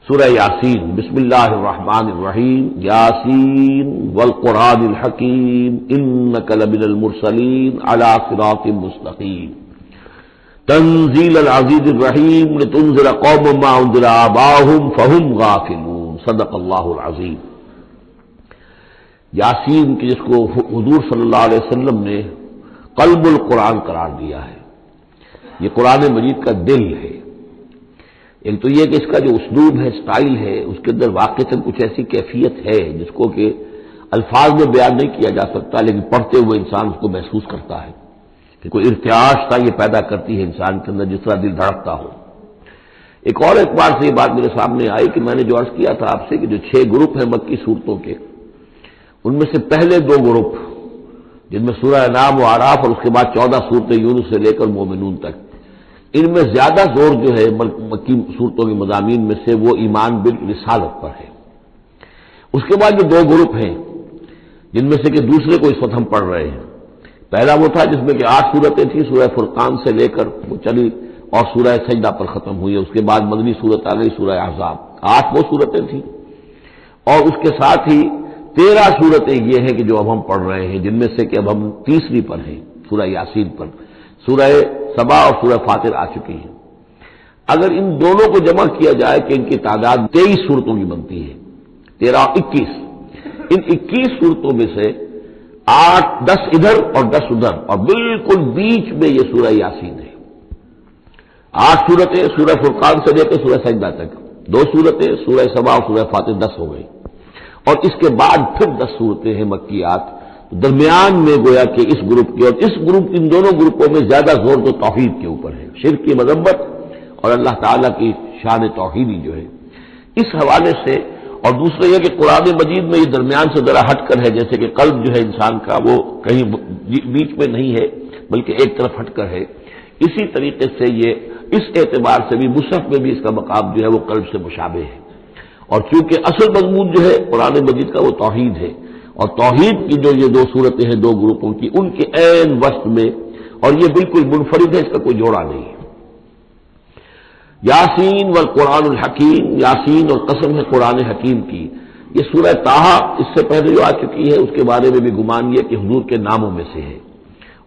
سورہ یاسین۔ بسم اللہ الرحمن الرحیم۔ یاسین والقرآن الحکیم انک لمن المرسلین علی صراط مستقیم تنزیل العزیز الرحیم لتنذر قوما ما انذر آباؤہم فہم غافلون۔ صدق اللہ العظیم۔ یاسین کی جس کو حضور صلی اللہ علیہ وسلم نے قلب القرآن قرار دیا ہے، یہ قرآن مجید کا دل ہے۔ ایک تو یہ کہ اس کا جو اسلوب ہے، سٹائل ہے، اس کے اندر واقعتاً کچھ ایسی کیفیت ہے جس کو کہ الفاظ میں بیان نہیں کیا جا سکتا، لیکن پڑھتے ہوئے انسان اس کو محسوس کرتا ہے کہ کوئی ارتعاش تھا یہ پیدا کرتی ہے انسان کے اندر، جس طرح دل دھڑکتا ہو۔ ایک اور اعتبار سے یہ بات میرے سامنے آئی کہ میں نے جو عرض کیا تھا آپ سے کہ جو 6 گروپ ہیں مکی صورتوں کے، ان میں سے پہلے 2 گروپ جن میں سورہ انعام و اعراف اور اس کے بعد 14 صورتیں یونس سے لے کر مومنون تک، ان میں زیادہ زور جو ہے مکی صورتوں کے مضامین میں سے وہ ایمان بالرسالت پر ہے۔ اس کے بعد جو 2 گروپ ہیں جن میں سے کہ دوسرے کو اس وقت ہم پڑھ رہے ہیں، پہلا وہ تھا جس میں کہ 8 صورتیں تھیں، سورہ فرقان سے لے کر وہ چلی اور سورہ سجدہ پر ختم ہوئی، اس کے بعد مدنی صورت آ گئی سورہ احزاب، 8 وہ صورتیں تھیں، اور اس کے ساتھ ہی 13 صورتیں یہ ہیں کہ جو اب ہم پڑھ رہے ہیں، جن میں سے کہ اب ہم تیسری پر ہیں، سورہ یاسین پر۔ سورہ سبا اور سورہ فاطر آ چکی ہیں۔ اگر ان دونوں کو جمع کیا جائے کہ ان کی تعداد 23 صورتوں کی بنتی ہے، 13 21، ان 21 صورتوں میں سے 10 ادھر اور 10 ادھر، اور بالکل بیچ میں یہ سورہ یاسین ہے۔ 8 صورتیں سورہ فرقان سے لے کے سورہ سجدہ تک، 2 صورتیں سورہ سبا اور سورہ فاطر، 10 ہو گئی، اور اس کے بعد پھر 10 صورتیں ہیں مکیات۔ درمیان میں گویا کہ اس گروپ کی اور اس گروپ، ان دونوں گروپوں میں زیادہ زور تو توحید کے اوپر ہے، شرک کی مذمت اور اللہ تعالیٰ کی شان توحیدی جو ہے، اس حوالے سے۔ اور دوسرا یہ کہ قرآن مجید میں یہ درمیان سے ذرا ہٹ کر ہے، جیسے کہ قلب جو ہے انسان کا وہ کہیں بیچ میں نہیں ہے بلکہ ایک طرف ہٹ کر ہے، اسی طریقے سے یہ اس اعتبار سے بھی مصحف میں بھی اس کا مقام جو ہے وہ قلب سے مشابہ ہے۔ اور چونکہ اصل مضمون جو ہے قرآن مجید کا وہ توحید ہے، اور توحید کی جو یہ 2 صورتیں ہیں 2 گروپوں کی، ان کے عین وسط میں، اور یہ بالکل منفرد ہے، اس کا کوئی جوڑا نہیں ہے۔ یاسین والقرآن الحکیم، یاسین اور قسم ہے قرآن حکیم کی۔ یہ سورہ طٰہٰ اس سے پہلے جو آ چکی ہے، اس کے بارے میں بھی گمان یہ کہ حضور کے ناموں میں سے ہے،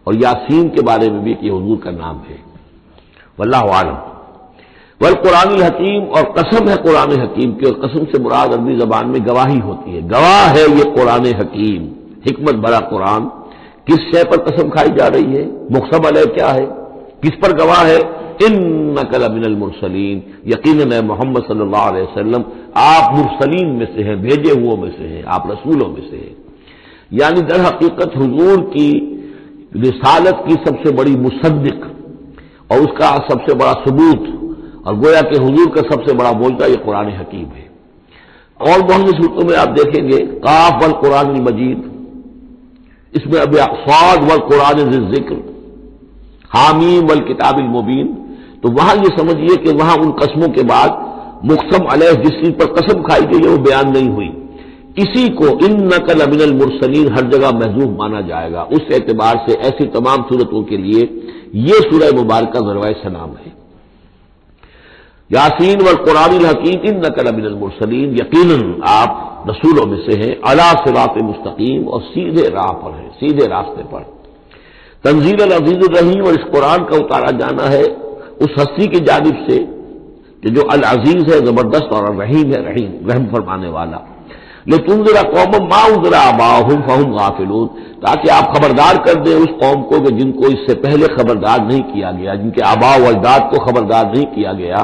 اور یاسین کے بارے میں بھی کہ حضور کا نام ہے۔ واللہ اعلم۔ والقرآن الحکیم، اور قسم ہے قرآن حکیم کی، اور قسم سے مراد عربی زبان میں گواہی ہوتی ہے، گواہ ہے یہ قرآن حکیم، حکمت بھرا قرآن۔ کس شے پر قسم کھائی جا رہی ہے؟ مقسم علیہ کیا ہے؟ کس پر گواہ ہے؟ انک لمن المرسلین، یقیناً اے محمد صلی اللہ علیہ وسلم آپ مرسلین میں سے ہیں، بھیجے ہوئوں میں سے ہیں، آپ رسولوں میں سے ہیں۔ یعنی در حقیقت حضور کی رسالت کی سب سے بڑی مصدق اور اس کا سب سے بڑا ثبوت، اور گویا کہ حضور کا سب سے بڑا معجزہ یہ قرآن حکیم ہے۔ اور بہت سی صورتوں میں آپ دیکھیں گے قاف والقرآن المجید، اس میں اب صاد والقرآن ذی الذکر، حامیم والکتاب المبین، تو وہاں یہ سمجھیے کہ وہاں ان قسموں کے بعد مقسم علیہ جس چیز پر قسم کھائی گئی ہے وہ بیان نہیں ہوئی، اسی کو انک لمن المرسلین ہر جگہ محذوف مانا جائے گا۔ اس اعتبار سے ایسی تمام صورتوں کے لیے یہ سورہ مبارکہ ذروۂ سلام ہے۔ یاسین والقرآن الحکیم انک لمن المرسلین، یقیناً آپ رسولوں میں سے ہیں، علی صراط مستقیم، اور سیدھے راہ پر ہیں، سیدھے راستے پر۔ تنزیل العزیز الرحیم، اور اس قرآن کا اتارا جانا ہے اس ہستی کی جانب سے کہ جو العزیز ہے، زبردست، اور الرحیم ہے، رحم فرمانے والا۔ لتنذر قوما ما انذر آباؤہم فہم غافلون، تاکہ آپ خبردار کر دیں اس قوم کو کہ جن کو اس سے پہلے خبردار نہیں کیا گیا، جن کے آباء و اجداد کو خبردار نہیں کیا گیا،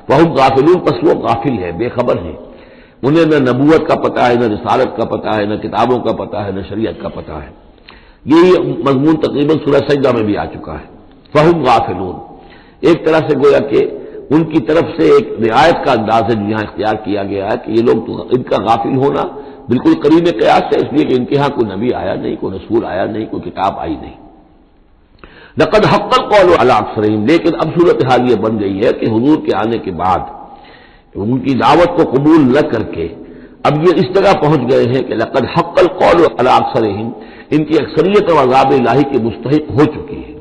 فہم غافلون، پس وہ غافل ہے، بے خبر ہیں، انہیں نہ نبوت کا پتہ ہے، نہ رسالت کا پتہ ہے، نہ کتابوں کا پتہ ہے، نہ شریعت کا پتہ ہے۔ یہی مضمون تقریباً سورہ سجدہ میں بھی آ چکا ہے، فہم غافلون۔ ایک طرح سے گویا کہ ان کی طرف سے ایک رعایت کا انداز ہے جو یہاں اختیار کیا گیا ہے کہ یہ لوگ تو ان کا غافل ہونا بالکل قریب قیاس ہے، اس لیے کہ ان کے ہاں کوئی نبی آیا نہیں، کوئی رسول آیا نہیں، کوئی کتاب آئی نہیں۔ لقد حق القول علی اکثرہم، لیکن اب صورتحال یہ بن گئی ہے کہ حضور کے آنے کے بعد ان کی دعوت کو قبول نہ کر کے اب یہ اس جگہ پہنچ گئے ہیں کہ لقد حق القول علی اکثرہم، ان کی اکثریت اور عذاب الہی کے مستحق ہو چکی ہے۔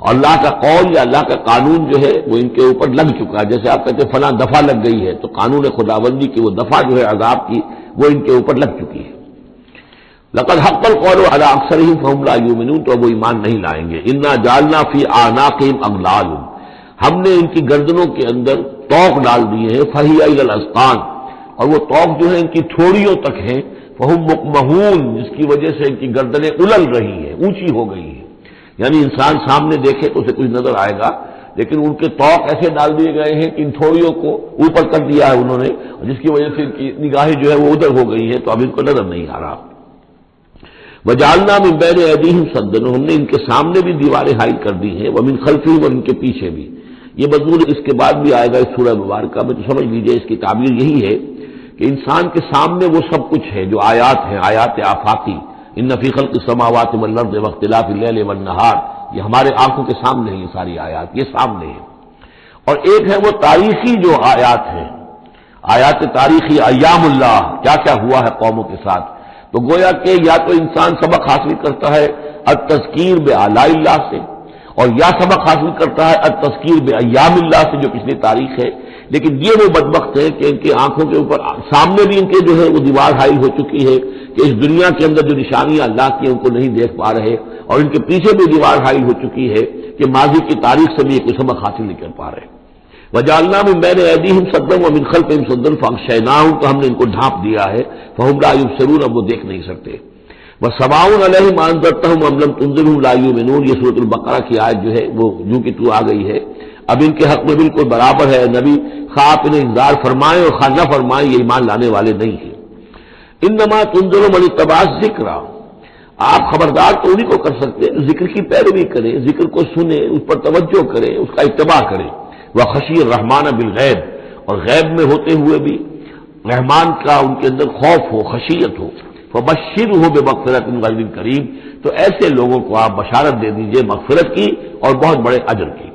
اللہ کا قول یا اللہ کا قانون جو ہے وہ ان کے اوپر لگ چکا ہے. جیسے آپ کہتے ہیں فلاں دفعہ لگ گئی ہے، تو قانون خداوندی کی وہ دفعہ جو ہے عذاب کی وہ ان کے اوپر لگ چکی ہے. لقد حق القول علی اکثرهم فهم لا یؤمنون، تو وہ ایمان نہیں لائیں گے. انا جعلنا فی اعناقهم اغلال، ہم نے ان کی گردنوں کے اندر توق ڈال دیے ہیں. فہی الی الاذقان، اور وہ توق جو ہے ان کی تھوڑیوں تک ہیں. فہم مقمحون، جس کی وجہ سے ان کی گردنیں الل رہی ہیں، اونچی ہو گئی ہیں. یعنی انسان سامنے دیکھے تو اسے کچھ نظر آئے گا، لیکن ان کے توق ایسے ڈال دیے گئے ہیں کہ ان تھوڑیوں کو اوپر کر دیا ہے انہوں نے، جس کی وجہ سے ان کی نگاہیں جو ہے وہ ادھر ہو گئی ہیں، تو اب ان کو نظر نہیں آ رہا. وجعلنا من بین ایدیہم سدا، ہم نے ان کے سامنے بھی دیواریں حائل کر دی ہیں، ومن خلفہم، اور ان کے پیچھے بھی. یہ مضمون اس کے بعد بھی آئے گا اس سورہ مبارکہ میں، تو سمجھ لیجئے اس کی تعبیر یہی ہے کہ انسان کے سامنے وہ سب کچھ ہے جو آیات ہیں، آیات آفاقی. ان فی خلق السماوات والارض واختلاف اللیل والنہار، یہ ہمارے آنکھوں کے سامنے ہیں، یہ ساری آیات یہ سامنے ہیں. اور ایک ہے وہ تاریخی جو آیات ہیں، آیات تاریخی، ایام اللہ، کیا کیا ہوا ہے قوموں کے ساتھ. تو گویا کہ یا تو انسان سبق حاصل کرتا ہے التذکیر بآلاء اللہ سے، اور یا سبق حاصل کرتا ہے التذکیر بایام اللہ سے جو پچھلی تاریخ ہے. لیکن یہ وہ بدبخت ہے کہ ان کی آنکھوں کے اوپر سامنے بھی ان کے جو ہے وہ دیوار حائل ہو چکی ہے کہ اس دنیا کے اندر جو نشانیاں اللہ کی ان کو نہیں دیکھ پا رہے، اور ان کے پیچھے بھی دیوار حائل ہو چکی ہے کہ ماضی کی تاریخ سے بھی کوئی سبق حاصل نہیں کر پا رہے. وجعلنا من بین ایدیہم سدا ومن خلفہم سدا فاغشیناہم، تو ہم نے ان کو ڈھانپ دیا ہے. فہم لا یبصرون، اب وہ دیکھ نہیں سکتے. وسواء علیہم انذرتہم ام لم تنذرہم لا یؤمنون، یہ سورۃ البقرہ کی آیت جو ہے وہ یوں کی تو آ گئی ہے. اب ان کے حق میں بالکل برابر ہے، نبی خواہ آپ انہیں انذار فرمائیں اور خواہ نہ فرمائیں، یہ ایمان لانے والے نہیں ہیں. انما تنذر من اتبع الذکر، آپ خبردار تو انہیں کو کر سکتے ہیں ذکر کی پیروی کریں، ذکر کو سنیں، اس پر توجہ کریں، اس کا اتباع کریں. وخشی الرحمن بالغیب، اور غیب میں ہوتے ہوئے بھی رحمان کا ان کے اندر خوف ہو، خشیت ہو. فبشرہ بمغفرۃ من رب کریم، تو ایسے لوگوں کو آپ بشارت دے دیجئے مغفرت کی اور بہت بڑے اجر کی.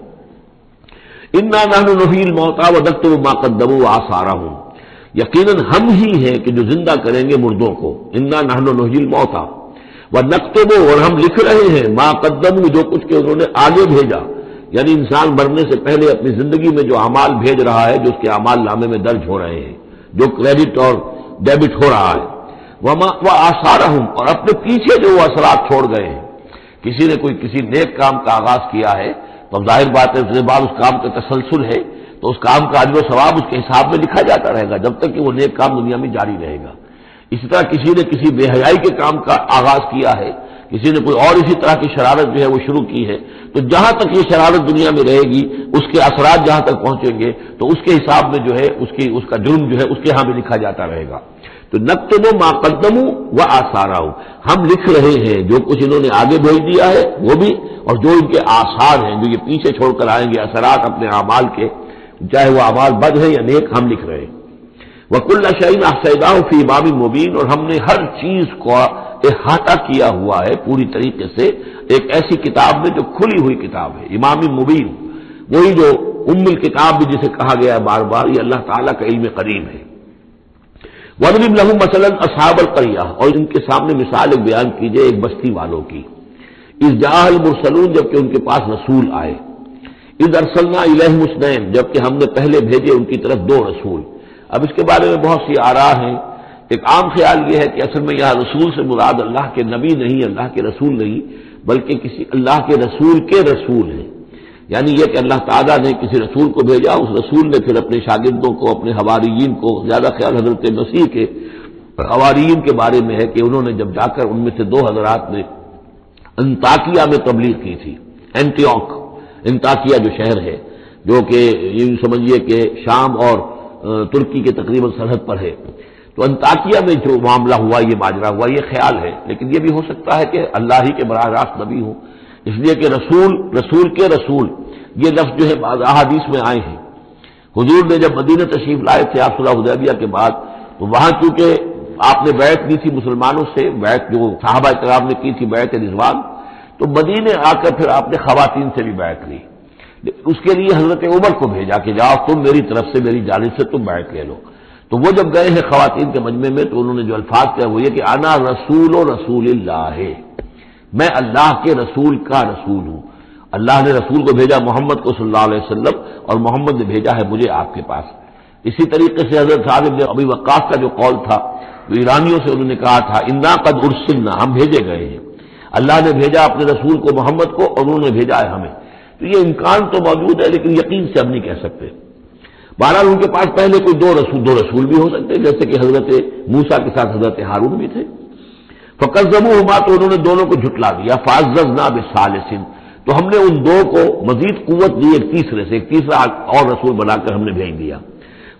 انا نحن نحیی الموتى ونکتب ما قدموا وآثارهم، یقیناً ہم ہی ہیں کہ جو زندہ کریں گے مردوں کو. انا نحن نحیی الموتى ونکتب، اور ہم لکھ رہے ہیں ما قدموا، جو کچھ کہ انہوں نے آگے بھیجا. یعنی انسان مرنے سے پہلے اپنی زندگی میں جو اعمال بھیج رہا ہے، جو اس کے اعمال نامے میں درج ہو رہے ہیں، جو کریڈٹ اور ڈیبٹ ہو رہا ہے. وآثارهم، اور اپنے پیچھے جو وہ اثرات چھوڑ گئے ہیں. کسی نے کوئی کسی نیک کام کا آغاز کیا ہے تو ظاہر بات ہے اس کے بعد اس کام کا تسلسل ہے، تو اس کام کا اجر و ثواب اس کے حساب میں لکھا جاتا رہے گا جب تک کہ وہ نیک کام دنیا میں جاری رہے گا. اسی طرح کسی نے کسی بے حیائی کے کام کا آغاز کیا ہے، کسی نے کوئی اور اسی طرح کی شرارت جو ہے وہ شروع کی ہے، تو جہاں تک یہ شرارت دنیا میں رہے گی اس کے اثرات جہاں تک پہنچیں گے تو اس کے حساب میں جو ہے اس کا جرم جو ہے اس کے ہاں بھی لکھا جاتا رہے گا. تو نکتب ما قدموا وآثارهم، ہم لکھ رہے ہیں جو کچھ انہوں نے آگے بھیج دیا ہے وہ بھی، اور جو ان کے آثار ہیں جو یہ پیچھے چھوڑ کر آئیں گے اثرات اپنے اعمال کے، چاہے وہ اعمال بد ہیں یا نیک، ہم لکھ رہے ہیں. وَكُلَّ شَيْءٍ أَحْصَيْنَاهُ فِي إِمَامٍ مُبِينٍ، اور ہم نے ہر چیز کو احاطہ کیا ہوا ہے پوری طریقے سے ایک ایسی کتاب میں جو کھلی ہوئی کتاب ہے. امام مبین، وہی جو ام الکتاب بھی جسے کہا گیا ہے بار بار، یہ اللہ تعالیٰ کا علم قدیم ہے. وَاضْرِبْ لَهُم مَثَلًا أَصْحَابَ الْقَرْيَةِ، اور ان کے سامنے مثال ایک بیان کیجئے ایک بستی والوں کی. اِذْ جَاءَ الْمُرْسَلُونَ، جبکہ ان کے پاس رسول آئے. اِذْ أَرْسَلْنَا إِلَيْهِمُ اثْنَيْنِ، جبکہ ہم نے پہلے بھیجے ان کی طرف دو رسول. اب اس کے بارے میں بہت سی آراء ہیں. ایک عام خیال یہ ہے کہ اصل میں یہاں رسول سے مراد اللہ کے نبی نہیں، اللہ کے رسول نہیں، بلکہ کسی اللہ کے رسول ہیں. یعنی یہ کہ اللہ تعالیٰ نے کسی رسول کو بھیجا، اس رسول نے پھر اپنے شاگردوں کو، اپنے حواریین کو، زیادہ خیال حضرت مسیح کے حواریین کے بارے میں ہے کہ انہوں نے جب جا کر ان میں سے دو حضرات نے انطاکیہ میں تبلیغ کی تھی. اینٹیوک، انطاکیہ جو شہر ہے جو کہ یہ سمجھیے کہ شام اور ترکی کے تقریباً سرحد پر ہے، تو انطاکیہ میں جو معاملہ ہوا، یہ ماجرا ہوا، یہ خیال ہے. لیکن یہ بھی ہو سکتا ہے کہ اللہ ہی کے براہ راست نبی ہوں، اس لیے کہ رسول کے رسول یہ لفظ جو ہے بعض احادیث میں آئے ہیں. حضور نے جب مدینہ تشریف لائے تھے آپ صلح حدیبیہ کے بعد، تو وہاں چونکہ آپ نے بیعت لی تھی مسلمانوں سے، بیعت جو صحابہ کرام نے کی تھی بیعت رضوان، تو مدینے آ کر پھر آپ نے خواتین سے بھی بیعت لی. اس کے لیے حضرت عمر کو بھیجا کہ جاؤ تم میری طرف سے، میری جانب سے تم بیعت لے لو. تو وہ جب گئے ہیں خواتین کے مجمع میں تو انہوں نے جو الفاظ کہا وہ یہ کہ انا رسول اللہ، میں اللہ کے رسول کا رسول ہوں. اللہ نے رسول کو بھیجا محمد کو صلی اللہ علیہ وسلم، اور محمد نے بھیجا ہے مجھے آپ کے پاس۔ اسی طریقے سے حضرت سعد بن ابی وقاص کا جو قول تھا، جو ایرانیوں سے انہوں نے کہا تھا انا قد ارسلنا، ہم بھیجے گئے ہیں، اللہ نے بھیجا اپنے رسول کو محمد کو اور انہوں نے بھیجا ہے ہمیں۔ تو یہ امکان تو موجود ہے لیکن یقین سے ہم نہیں کہہ سکتے۔ بہرحال ان کے پاس پہلے کوئی دو رسول بھی ہو سکتے، جیسے کہ حضرت موسیٰ کے ساتھ حضرت ہارون بھی تھے۔ فکذبوہما، تو انہوں نے دونوں کو جھٹلا دیا، فعززنا بثالث، تو ہم نے ان دو کو مزید قوت دی ایک تیسرے سے، ایک تیسرا اور رسول بنا کر ہم نے بھیج دیا۔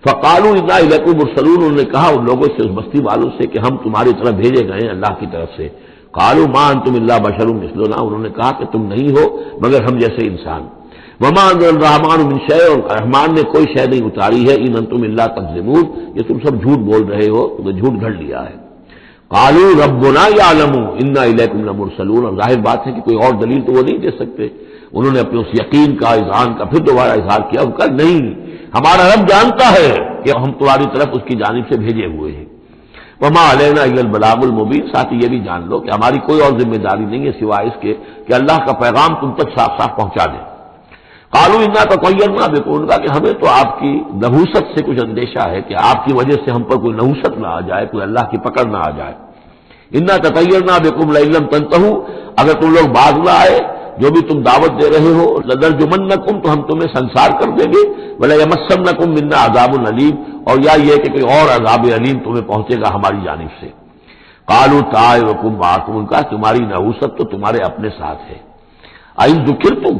فقالوا انا الیکم مرسلون، انہوں نے کہا ان لوگوں سے، اس بستی والوں سے کہ ہم تمہاری طرف بھیجے گئے ہیں اللہ کی طرف سے۔ قالوا ما انتم الا بشر مثلنا، انہوں نے کہا کہ تم نہیں ہو مگر ہم جیسے انسان۔ وما انزل الرحمن من شیء، اور رحمان نے کوئی شے نہیں اتاری ہے، ان انتم الا تکذبون، یہ تم سب جھوٹ بول رہے ہو، تم نے جھوٹ گھڑ لیا ہے۔ قالوا ربنا یعلم انا الیکم لمرسلون، اور ظاہر بات ہے کہ کوئی اور دلیل تو وہ نہیں دے سکتے۔ انہوں نے اپنے اس یقین کا اذعان کا پھر دوبارہ اظہار کیا، ان کا نہیں، ہمارا رب جانتا ہے کہ ہم تمہاری طرف اس کی جانب سے بھیجے ہوئے ہیں۔ وما علینا الا البلاغ المبین، ساتھ ہی یہ بھی جان لو کہ ہماری کوئی اور ذمہ داری نہیں ہے سوائے اس کے کہ اللہ کا پیغام تم تک صاف صاف پہنچا دیں۔ قالوا انا تطیرنا بکم، ان کا کہ ہمیں تو آپ کی نحوست سے کچھ اندیشہ ہے کہ آپ کی وجہ سے ہم پر کوئی نحوست نہ آ جائے، کوئی اللہ کی پکڑ نہ آ جائے۔ انا تطیرنا بکم لئن لم تنتہوا، اگر تم لوگ باز نہ آئے جو بھی تم دعوت دے رہے ہو، لنرجمنکم، تو ہم تمہیں سنسار کر دیں گے، ولیمسنکم منا عذاب علیم، اور یا یہ کہ کوئی اور عذاب علیم تمہیں پہنچے گا ہماری جانب سے۔ قالوا طائرکم معکم، ان کا تمہاری نحوست تو تمہارے اپنے ساتھ ہے۔ این ذکرتم،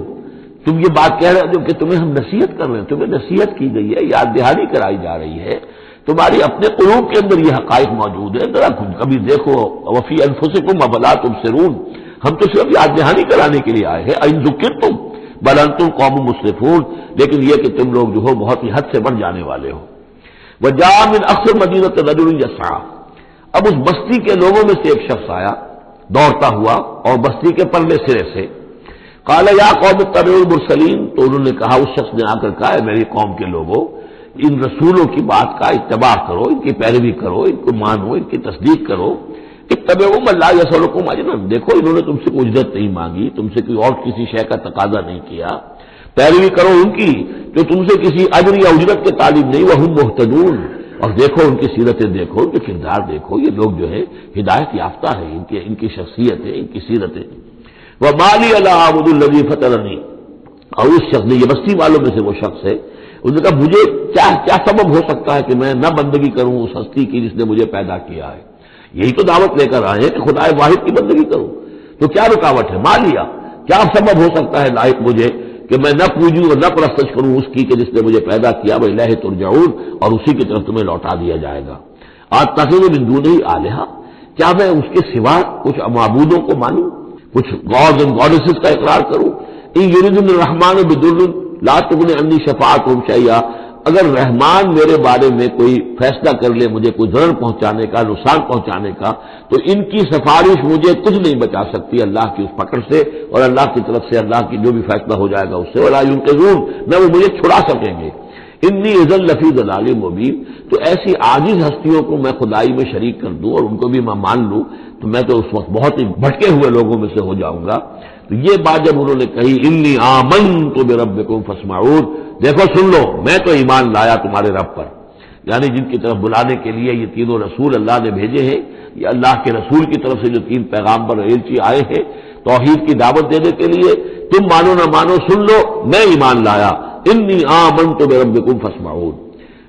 تم یہ بات کہہ رہے ہو کہ تمہیں ہم نصیحت کر رہے ہیں، تمہیں نصیحت کی گئی ہے، یاد دہانی کرائی جا رہی ہے، تمہاری اپنے قلوب کے اندر یہ حقائق موجود ہے، ذرا کبھی دیکھو، وفی انفسکم افلا تبصرون، ہم تو صرف یاد دہانی کرانے کے لیے آئے ہیں۔ ان ذکرتم بل انتم قوم مسرفون، لیکن یہ کہ تم لوگ جو ہو بہت ہی حد سے بڑھ جانے والے ہو۔ وجاء من اقصى المدینۃ رجل یسعى، اب اس بستی کے لوگوں میں سے ایک شخص آیا دوڑتا ہوا، اور بستی کے پرلے سرے سے۔ قال یا قوم اتبعوا المرسلین، تو انہوں نے کہا، اس شخص نے آ کر کہا، میری قوم کے لوگوں، ان رسولوں کی بات کا اتباع کرو، ان کی پیروی کرو، ان کو مانو، ان کی تصدیق کرو۔ اتبعوا من لا يسألكم اجرا، دیکھو انہوں نے تم سے کوئی اجرت نہیں مانگی، تم سے کوئی اور کسی شے کا تقاضا نہیں کیا، پیروی کرو ان کی جو تم سے کسی اجر یا اجرت کے طالب نہیں، وہم مہتدون، اور دیکھو ان کی سیرتیں، دیکھو ان کے کردار، دیکھو یہ لوگ جو ہے ہدایت یافتہ ہے، ان کی شخصیت ہے، ان کی سیرتیں۔ وما لی الا اعبد الذی فطرنی، اور اس شخص نے، یہ بستی والوں میں سے وہ شخص ہے، اس نے کہا مجھے کیا سبب ہو سکتا ہے کہ میں نہ بندگی کروں اس ہستی کی جس نے مجھے پیدا کیا ہے؟ یہی تو دعوت لے کر آئے ہیں کہ خدا واحد کی بندگی کروں، تو کیا رکاوٹ ہے؟ مالیا، کیا سبب ہو سکتا ہے لائق مجھے کہ میں نہ پوجوں اور نہ پرستش کروں اس کی کہ جس نے مجھے پیدا کیا، وإلیہ ترجعون، اور اسی کی طرف تمہیں لوٹا دیا جائے گا۔ اتخذ من دونہ آلہہ، کیا میں اس کے سوا کچھ معبودوں کو مانوں، کچھ گاڈز اینڈ گاڈیسز کا اقرار کروں؟ ان یریدنی الرحمن بضر لا تغنی عنی شفاعتہم شیئا، اگر رحمان میرے بارے میں کوئی فیصلہ کر لے مجھے کوئی ضرر پہنچانے کا، نقصان پہنچانے کا، تو ان کی سفارش مجھے کچھ نہیں بچا سکتی اللہ کی اس پکڑ سے، اور اللہ کی طرف سے اللہ کی جو بھی فیصلہ ہو جائے گا اس سے، ولا ینقذون، نہ وہ مجھے چھڑا سکیں گے۔ انی اذا لفی ضلال مبین، تو ایسی عاجز ہستیوں کو میں خدائی میں شریک کر دوں اور ان کو بھی میں مان لوں تو میں تو اس وقت بہت ہی بھٹکے ہوئے لوگوں میں سے ہو جاؤں گا۔ تو یہ بات جب انہوں نے کہی، انی آمنت بربکم فاسمعون، دیکھو سن لو، میں تو ایمان لایا تمہارے رب پر، یعنی جن کی طرف بلانے کے لیے یہ تینوں رسول اللہ نے بھیجے ہیں، یہ اللہ کے رسول کی طرف سے جو تین پیغامبر ایلچی آئے ہیں توحید کی دعوت دینے کے لیے، تم مانو نہ مانو سن لو، میں ایمان لایا، انی آمنت بربکم فاسمعون۔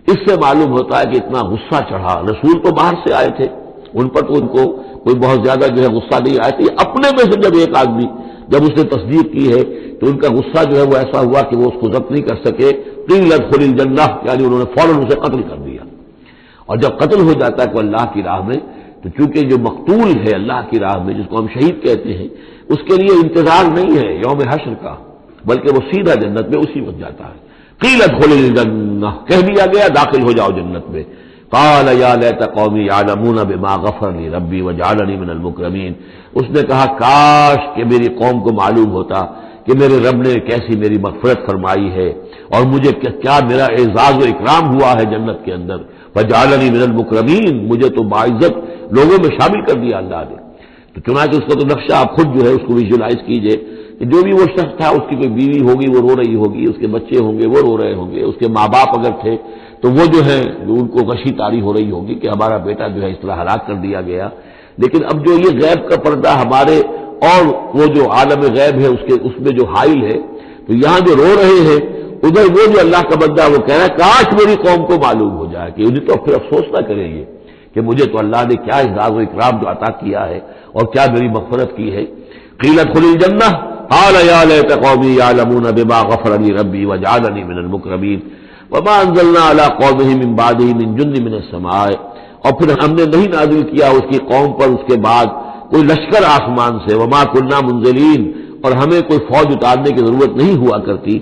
اس سے معلوم ہوتا ہے کہ اتنا غصہ چڑھا، رسول تو باہر سے آئے تھے، ان پر تو ان کو کوئی بہت زیادہ جو ہے غصہ نہیں آیا تھا، اپنے میں سے جب ایک آدمی جب اس نے تصدیق کی ہے تو ان کا غصہ جو ہے وہ ایسا ہوا کہ وہ اس کو ضبط نہیں کر سکے، قیل ادخل الجنہ، یعنی انہوں نے فوراً اسے قتل کر دیا۔ اور جب قتل ہو جاتا ہے کوئی اللہ کی راہ میں، تو چونکہ جو مقتول ہے اللہ کی راہ میں، جس کو ہم شہید کہتے ہیں، اس کے لیے انتظار نہیں ہے یوم حشر کا، بلکہ وہ سیدھا جنت میں اسی وقت جاتا ہے۔ قیل ادخل الجنہ، کہہ دیا گیا داخل ہو جاؤ جنت میں۔ قال یا لیت قومی یعلمون بما غفر لی ربی وجعلنی من المکرمین، اس نے کہا کاش کہ میری قوم کو معلوم ہوتا کہ میرے رب نے کیسی میری مغفرت فرمائی ہے اور مجھے کیا میرا اعزاز و اکرام ہوا ہے جنت کے اندر، وجعلنی من المکرمین، مجھے تو باعزت لوگوں میں شامل کر دیا اللہ نے۔ تو چنانچہ اس کا تو نقشہ آپ خود جو ہے اس کو ویژولائز کیجئے جو بھی وہ شخص تھا اس کی کوئی بیوی ہوگی وہ رو رہی ہوگی، اس کے بچے ہوں گے وہ رو رہے ہوں گے، اس کے ماں باپ اگر تھے تو وہ جو ہے ان کو غشی تاری ہو رہی ہوگی کہ ہمارا بیٹا جو ہے اس طرح ہلاک کر دیا گیا۔ لیکن اب جو یہ غیب کا پردہ ہمارے اور وہ جو عالم غیب ہے اس میں جو حائل ہے، تو یہاں جو رو رہے ہیں ادھر وہ جو اللہ کا بندہ وہ کہہ رہا ہے کاش میری قوم کو معلوم ہو جائے کہ انہیں تو پھر افسوس نہ کریں گے کہ مجھے تو اللہ نے کیا اعزاز و اکرام جو عطا کیا ہے اور کیا میری مغفرت کی ہے۔ قیل ادخل الجنہ قال یا لیت قومی یعلمون بما غفر لی ربی وجعلنی من المکرمین وما انزلنا علی قومہ من بعدہ من جند من السماء، اور پھر ہم نے نہیں نازل کیا اس کی قوم پر اس کے بعد کوئی لشکر آسمان سے، وما كنا منزلین، اور ہمیں کوئی فوج اتارنے کی ضرورت نہیں ہوا کرتی،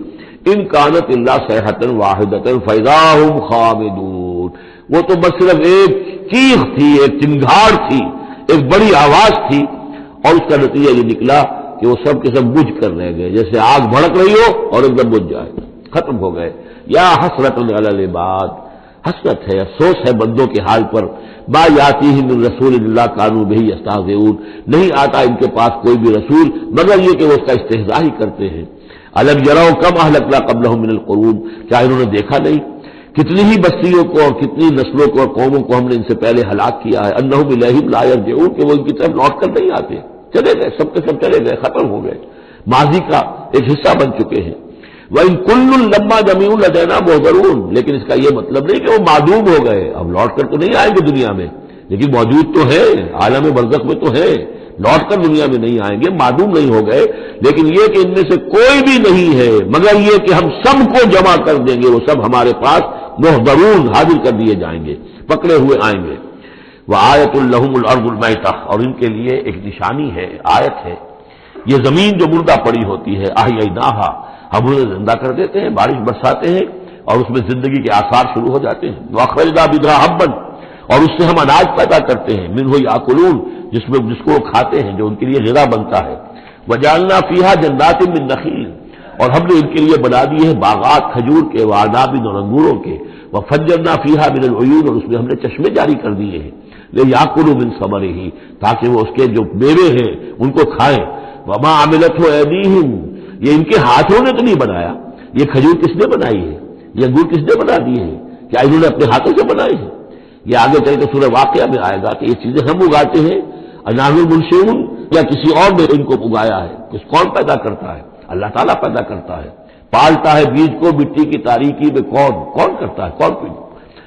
ان کانت الا صیحۃ واحدۃ فاذا هم خامدون، وہ تو بس صرف ایک چیخ تھی، ایک چنگھاڑ تھی، ایک بڑی آواز تھی، اور اس کا نتیجہ یہ نکلا کہ وہ سب کے سب بجھ کر رہ گئے، جیسے آگ بھڑک رہی ہو اور ایک دم بجھ جائے، ختم ہو گئے۔ یا حسرۃ علی العباد، حسرت ہے، افسوس ہے بندوں کے حال پر، ما یاتیہم من رسول اللہ کانوا بہ یستہزئون، نہیں آتا ان کے پاس کوئی بھی رسول مگر یہ کہ وہ اس کا استہزاء ہی کرتے ہیں۔ الم یروا کم اہلکنا قبلہم من القرون، کیا انہوں نے دیکھا نہیں کتنی ہی بستیوں کو اور کتنی نسلوں کو اور قوموں کو ہم نے ان سے پہلے ہلاک کیا ہے، انہم الیہم لا یرجعون، کہ وہ ان کی طرف لوٹ کر نہیں آتے، چلے گئے، سب کے سب چلے گئے، ختم ہو گئے، ماضی کا ایک حصہ بن چکے ہیں۔ وَإِن كُلٌّ لَمَّا جَمِيعٌ لَدَيْنَا مُحْضَرُونَ، لیکن اس کا یہ مطلب نہیں کہ وہ معدوم ہو گئے، اب لوٹ کر تو نہیں آئیں گے دنیا میں، لیکن موجود تو ہے، عالم برزخ میں تو ہے، لوٹ کر دنیا میں نہیں آئیں گے، معدوم نہیں ہو گئے، لیکن یہ کہ ان میں سے کوئی بھی نہیں ہے مگر یہ کہ ہم سب کو جمع کر دیں گے، وہ سب ہمارے پاس محضرون حاضر کر دیے جائیں گے، پکڑے ہوئے آئیں گے۔ وَآیَةٌ لَهُمُ الْأَرْضُ الْمَيْتَةُ، اور ان کے لیے ایک نشانی ہے، آیت ہے، یہ زمین جو مردہ پڑی ہوتی ہے، أَحْيَيْنَاهَا، ہم انہیں زندہ کر دیتے ہیں، بارش برساتے ہیں اور اس میں زندگی کے آثار شروع ہو جاتے ہیں۔ وَأَخْرَجْنَا بِهَا حَبًّا، اور اس سے ہم اناج پیدا کرتے ہیں، مِنْهُ يَأْكُلُونَ، جس کو وہ کھاتے ہیں، جو ان کے لیے غذا بنتا ہے۔ وَجَعَلْنَا فِيهَا جَنَّاتٍ مِّن نَخِيلٍ، اور ہم نے ان کے لیے بنا دیے ہیں باغات کھجور کے، وَأَعْنَابٍ، اور انگوروں کے، وَفَجَّرْنَا فِيهَا مِنَ الْعُيُونِ، اور اس میں ہم نے چشمے جاری کر دیے ہیں، لِيَأْكُلُوا مِن ثَمَرِهِ، تاکہ وہ اس کے جو میوے ہیں ان کو کھائیں۔ وَمَا عَمِلَتْهُ أَيْدِيهِمْ، یہ ان کے ہاتھوں نے تو نہیں بنایا، یہ کھجور کس نے بنائی ہے، یہ انگور کس نے بنا دیے ہیں، کیا انہوں نے اپنے ہاتھوں سے بنائی ہے؟ یہ آگے چل کے سورہ واقعہ میں آئے گا کہ یہ چیزیں ہم اگاتے ہیں، انار المنشئون، یا کسی اور نے ان کو اگایا ہے، کون پیدا کرتا ہے؟ اللہ تعالیٰ پیدا کرتا ہے، پالتا ہے بیج کو مٹی کی تاریکی میں، کون کرتا ہے، کون پیدا؟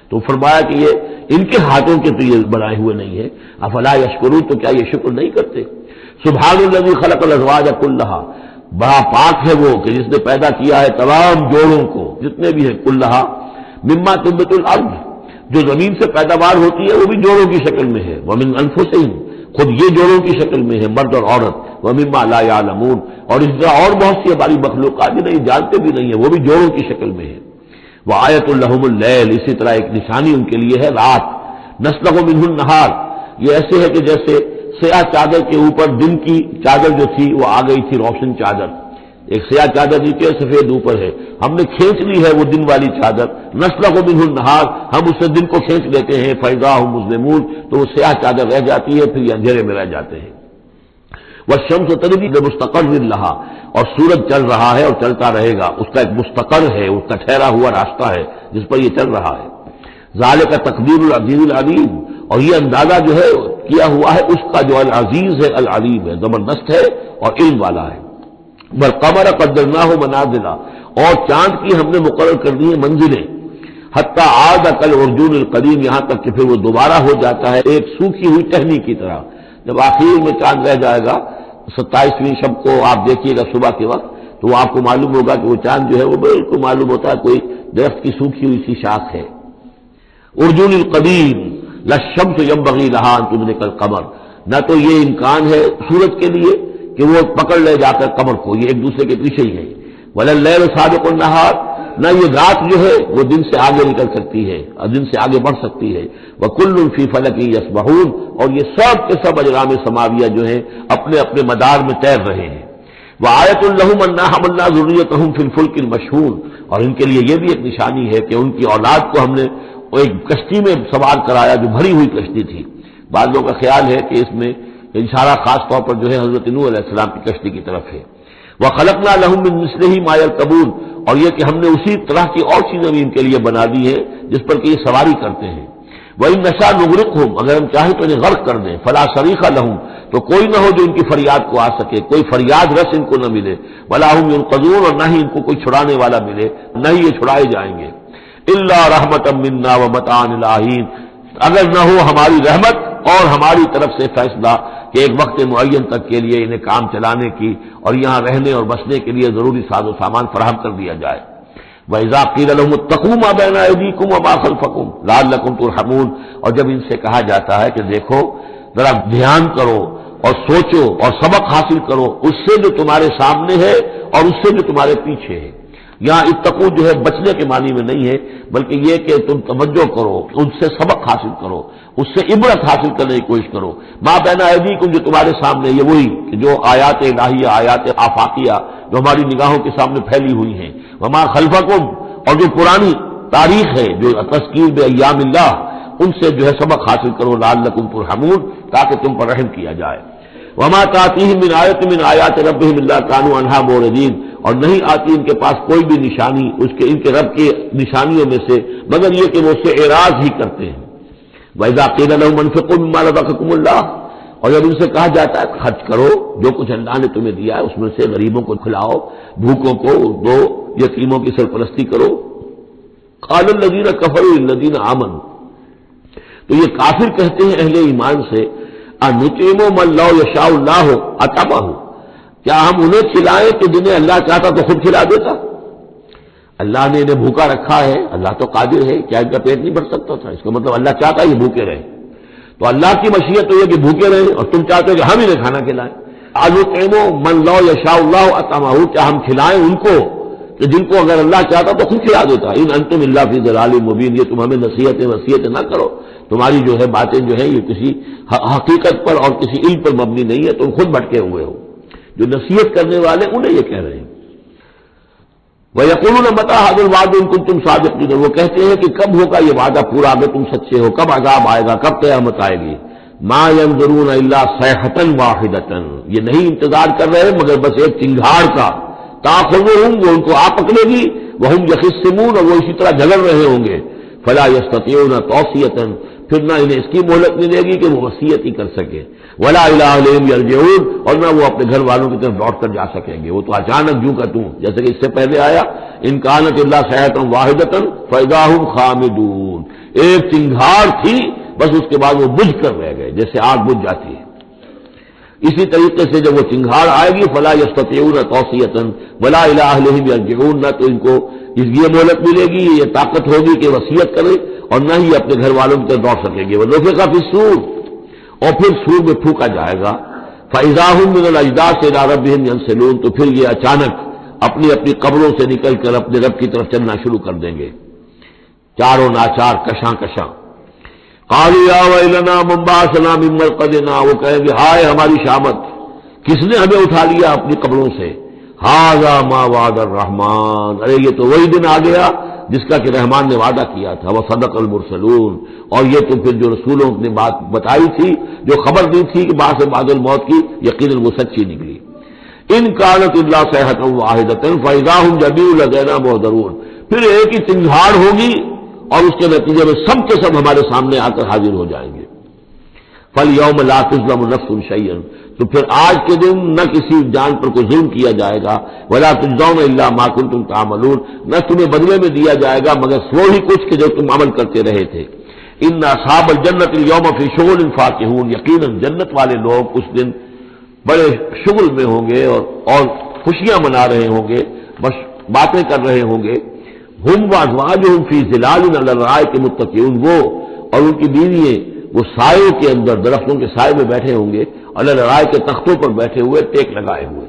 تو فرمایا کہ یہ ان کے ہاتھوں کے تو یہ بنائے ہوئے نہیں ہے، افلا یشکرون، تو کیا یہ شکر نہیں کرتے؟ سبحان الذی خلق الازواج کلھا، بڑا پاک ہے وہ کہ جس نے پیدا کیا ہے تمام جوڑوں کو، جتنے بھی ہیں، کلھا مما تنبت الارض، جو زمین سے پیداوار ہوتی ہے وہ بھی جوڑوں کی شکل میں ہے، ومن انفسہم، خود یہ جوڑوں کی شکل میں ہے، مرد اور عورت، ومما لا یعلمون، اور اس طرح اور بہت سی ہماری مخلوقات بھی نہیں جانتے بھی نہیں ہیں، وہ بھی جوڑوں کی شکل میں ہے۔ وآیۃ لہم اللیل، اسی طرح ایک نشانی ان کے لیے ہے رات، نسلخ منہ النہار، یہ ایسے ہے کہ جیسے سیاہ چادر کے اوپر دن کی چادر جو تھی وہ آ گئی تھی روشن چادر، ایک سیاہ چادر نیچے سفید اوپر ہے، ہم نے کھینچ لی ہے وہ دن والی چادر، نسلخ منہ النہار، ہم اس سے دن کو کھینچ لیتے ہیں، فاذا هم مظلمون، تو وہ سیاہ چادر رہ جاتی ہے، پھر یہ اندھیرے میں رہ جاتے ہیں۔ والشمس تجری لمستقر لها، اور سورج چل رہا ہے اور چلتا رہے گا، اس کا ایک مستقر ہے، اس کا ٹھہرا ہوا راستہ ہے جس پر یہ چل رہا ہے۔ ذالک تقدیر العزیز العلیم، اور یہ اندازہ جو ہے کیا ہوا ہے اس کا جو العزیز ہے، العلیم ہے، زبردست ہے اور علم والا ہے۔ والقمر قدرناہ منازل، اور چاند کی ہم نے مقرر کر دی ہیں منزلیں، حتی عاد کالعرجون القدیم، یہاں تک کہ پھر وہ دوبارہ ہو جاتا ہے ایک سوکھی ہوئی ٹہنی کی طرح۔ جب آخر میں چاند رہ جائے گا 27ویں شب کو آپ دیکھیے گا صبح کے وقت، تو وہ آپ کو معلوم ہوگا کہ وہ چاند جو ہے وہ بالکل معلوم ہوتا ہے کوئی درخت کی سوکھی ہوئی سی شاخ ہے۔ ارجون القدیم للشمس ينبغي لها ان تدرك القمر، نہ تو یہ امکان ہے سورج کے لیے کہ وہ پکڑ لے جا کر قمر کو، یہ ایک دوسرے کے پیچھے ہی ہے۔ ولا الليل سابق النهار، نہ یہ رات جو ہے وہ دن سے آگے نکل سکتی ہے اور دن سے آگے بڑھ سکتی ہے۔ وكل في فلك يسبحون، اور یہ سب کے سب اجرام سماویہ جو ہیں اپنے اپنے مدار میں تیر رہے ہیں۔ وآیۃ لہم انا حملنا ذریتہم فی الفلک المشحون، اور ان کے لیے یہ بھی ایک نشانی ہے کہ ان کی اولاد کو ہم نے ایک کشتی میں سوار کرایا جو بھری ہوئی کشتی تھی۔ بعض لوگوں کا خیال ہے کہ اس میں اشارہ خاص طور پر جو ہے حضرت نوح علیہ السلام کی کشتی کی طرف ہے۔ وَخَلَقْنَا لَهُم مِّن مِّثْلِهِ مَا يَرْكَبُونَ، اور یہ کہ ہم نے اسی طرح کی اور چیزیں بھی ان کے لیے بنا دی ہیں جس پر کہ یہ سواری کرتے ہیں۔ وَإِن نَّشَأْ نُغْرِقْهُمْ، اگر ہم چاہیں تو انہیں غرق کر دیں، فَلَا صَرِيخَ لَهُمْ، تو کوئی نہ ہو جو ان کی فریاد کو آ سکے، کوئی فریاد رس ان کو نہ ملے، وَلَا هُمْ يُنقَذُونَ، اور نہ ہی ان کو کوئی چھڑانے والا ملے، نہ ہی یہ چھڑائے جائیں گے۔ إِلَّا رَحْمَةً مِّنَّا وَمَتَاعًا إِلَىٰ حِينٍ، اگر نہ ہو ہماری رحمت اور ہماری طرف سے فیصلہ کہ ایک وقت معین تک کے لیے انہیں کام چلانے کی اور یہاں رہنے اور بسنے کے لیے ضروری ساز و سامان فراہم کر دیا جائے۔ وَإِذَا قِيلَ لَهُمُ اتَّقُوا مَا بَيْنَ أَيْدِيكُمْ وَمَا خَلْفَكُمْ لَعَلَّكُمْ تُرْحَمُونَ، اور جب ان سے کہا جاتا ہے کہ دیکھو ذرا دھیان کرو اور سوچو اور سبق حاصل کرو اس سے جو تمہارے سامنے ہے اور اس سے جو تمہارے پیچھے ہے۔ یہاں اتقو جو ہے بچنے کے معنی میں نہیں ہے، بلکہ یہ کہ تم توجہ کرو، ان سے سبق حاصل کرو، اس سے عبرت حاصل کرنے کی کوشش کرو۔ ما بین ایدیکم، جو تمہارے سامنے، یہ وہی کہ جو آیات الہیہ، آیات آفاقیہ جو ہماری نگاہوں کے سامنے پھیلی ہوئی ہیں، وما خلفکم، اور جو پرانی تاریخ ہے جو تذکیر بایام اللہ، ان سے جو ہے سبق حاصل کرو، لعلکم ترحمون، تاکہ تم پر رحم کیا جائے۔ وما تاتیہم من آیۃ من آیات ربہم الا کانوا عنہا معرضین، اور نہیں آتی ان کے پاس کوئی بھی نشانی ان کے رب کی نشانیوں میں سے مگر یہ کہ وہ اس سے اعراض ہی کرتے ہیں۔ وَإِذَا قِيلَ لَهُمْ انفقوا مِمَّا رَزَقَكُمُ اللَّهُ، اور جب ان سے کہا جاتا ہے خرچ کرو جو کچھ اللہ نے تمہیں دیا ہے اس میں سے، غریبوں کو کھلاؤ، بھوکوں کو دو، یتیموں کی سرپرستی کرو۔ قَالَ الَّذِينَ كَفَرُوا لِلَّذِينَ آمَنُوا، تو یہ کافر کہتے ہیں اہل ایمان سے، أَنُطْعِمُ مَن لَّوْ يَشَاءُ اللَّهُ أَطْعَمَهُ، کیا ہم انہیں کھلائیں کہ جنہیں اللہ چاہتا تو خود کھلا دیتا؟ اللہ نے انہیں بھوکا رکھا ہے، اللہ تو قادر ہے، کیا ان کا پیٹ نہیں بھر سکتا تھا؟ اس کا مطلب اللہ چاہتا یہ بھوکے رہے، تو اللہ کی مشیت تو یہ کہ بھوکے رہے، اور تم چاہتے ہو کہ ہم انہیں کھانا کھلائیں۔ أَنُطْعِمُ مَن لَّوْ يَشَاءُ اللَّهُ أَطْعَمَهُ، کیا ہم کھلائیں ان کو کہ جن کو اگر اللہ چاہتا تو خود کھلا دیتا۔ إِنْ أَنْتُمْ إِلَّا فِي ضَلَالٍ مُبِينٍ، یہ تم ہمیں نصیحتیں نہ کرو، تمہاری جو ہے باتیں جو ہے یہ کسی حقیقت پر اور کسی علم پر مبنی نہیں ہے، تم خود بھٹکے ہوئے ہو۔ جو نصیحت کرنے والے انہیں یہ کہہ رہے ہیں۔ وَيَقُولُونَ مَتَىٰ هَٰذَا الْوَعْدُ إِن كُنتُمْ صَادِقِينَ، وہ کہتے ہیں کہ کب ہوگا یہ وعدہ پورا اگر تم سچے ہو، کب عذاب آئے گا، کب قیامت آئے گی۔ مَا يَنظُرُونَ إِلَّا صَيْحَةً وَاحِدَةً، یہ نہیں انتظار کر رہے مگر بس ایک چنگھاڑ کا، تَأْخُذُهُمْ، وہ ان کو آ پکڑے گی، وَهُمْ يَخِصِّمُونَ، اور وہ اسی طرح جھگڑ رہے ہوں گے، فَلَا يَسْتَطِيعُونَ تَوْصِيَةً، پھر نہ انہیں اس کی مہلت ملے گی کہ وہ وصیت ہی کر سکے، وَلَا إِلَىٰ أَهْلِهِمْ يَرْجِعُونَ، اور نہ وہ اپنے گھر والوں کی طرف لوٹ کر جا سکیں گے، وہ تو اچانک جوں کا توں، جیسے کہ اس سے پہلے آیا إِن كَانَتْ إِلَّا صَيْحَةً وَاحِدَةً فَإِذَا هُمْ خَامِدُونَ، ایک چنگھاڑ تھی بس اس کے بعد وہ بجھ کر رہ گئے جیسے آگ بجھ جاتی ہے۔ اسی طریقے سے جب وہ چنگھاڑ آئے گی فلا یستطیعون توصیۃ ولا الی اہلہم یرجعون، نہ تو ان کو یہ مہلت ملے گی، یہ طاقت ہوگی کہ وصیت کرے، اور نہ ہی اپنے گھر والوں کی طرف دوڑ سکیں گے۔ ونفخ فی الصور، اور پھر سور میں پھونکا جائے گا، فاذا هم من الاجداث الى ربهم ينسلون، تو پھر یہ اچانک اپنی اپنی قبروں سے نکل کر اپنے رب کی طرف چلنا شروع کر دیں گے، چاروں ناچار کشاں کشاں۔ قالوا یا ویلنا من بعثنا من مرقدنا، وہ کہیں گے ہائے ہماری شامت، کس نے ہمیں اٹھا لیا اپنی قبروں سے۔ ھذا ما وعد الرحمن، ارے یہ تو وہی دن آ گیا جس کا کہ رحمان نے وعدہ کیا تھا، وصدق المرسلون، اور یہ تو پھر جو رسولوں نے بات بتائی تھی، جو خبر دی تھی کہ بعث بعد الموت کی، یقیناً وہ سچی نکلی۔ ان كانت الا صيحة واحدة فاذا هم جميع لدينا محضرون، پھر ایک ہی چنگھاڑ ہوگی اور اس کے نتیجے میں سب کے سب ہمارے سامنے آ کر حاضر ہو جائیں گے۔ فَالْيَوْمَ لَا تُظْلَمُ نَفْسٌ شَيْئًا، تو پھر آج کے دن نہ کسی جان پر کوئی ظلم کیا جائے گا، وَلَا تُجْزَوْنَ إِلَّا مَا كُنتُمْ تَعْمَلُونَ، نہ تمہیں بدلے میں دیا جائے گا مگر وہی کچھ کہ جو تم عمل کرتے رہے تھے۔ إِنَّ أَصْحَابَ الْجَنَّةِ الْيَوْمَ فِي شُغُلٍ فَاكِهُونَ، یقیناً جنت والے لوگ اس دن بڑے شغل میں ہوں گے اور خوشیاں منا رہے ہوں گے، بس باتیں کر رہے ہوں گے۔ ہم وازواجہم فی ظلال علی الارائک متکئون، وہ اور ان کی بیوییں وہ سایوں کے اندر، درختوں کے سائے میں بیٹھے ہوں گے، علی الارائک کے تختوں پر بیٹھے ہوئے، ٹیک لگائے ہوئے۔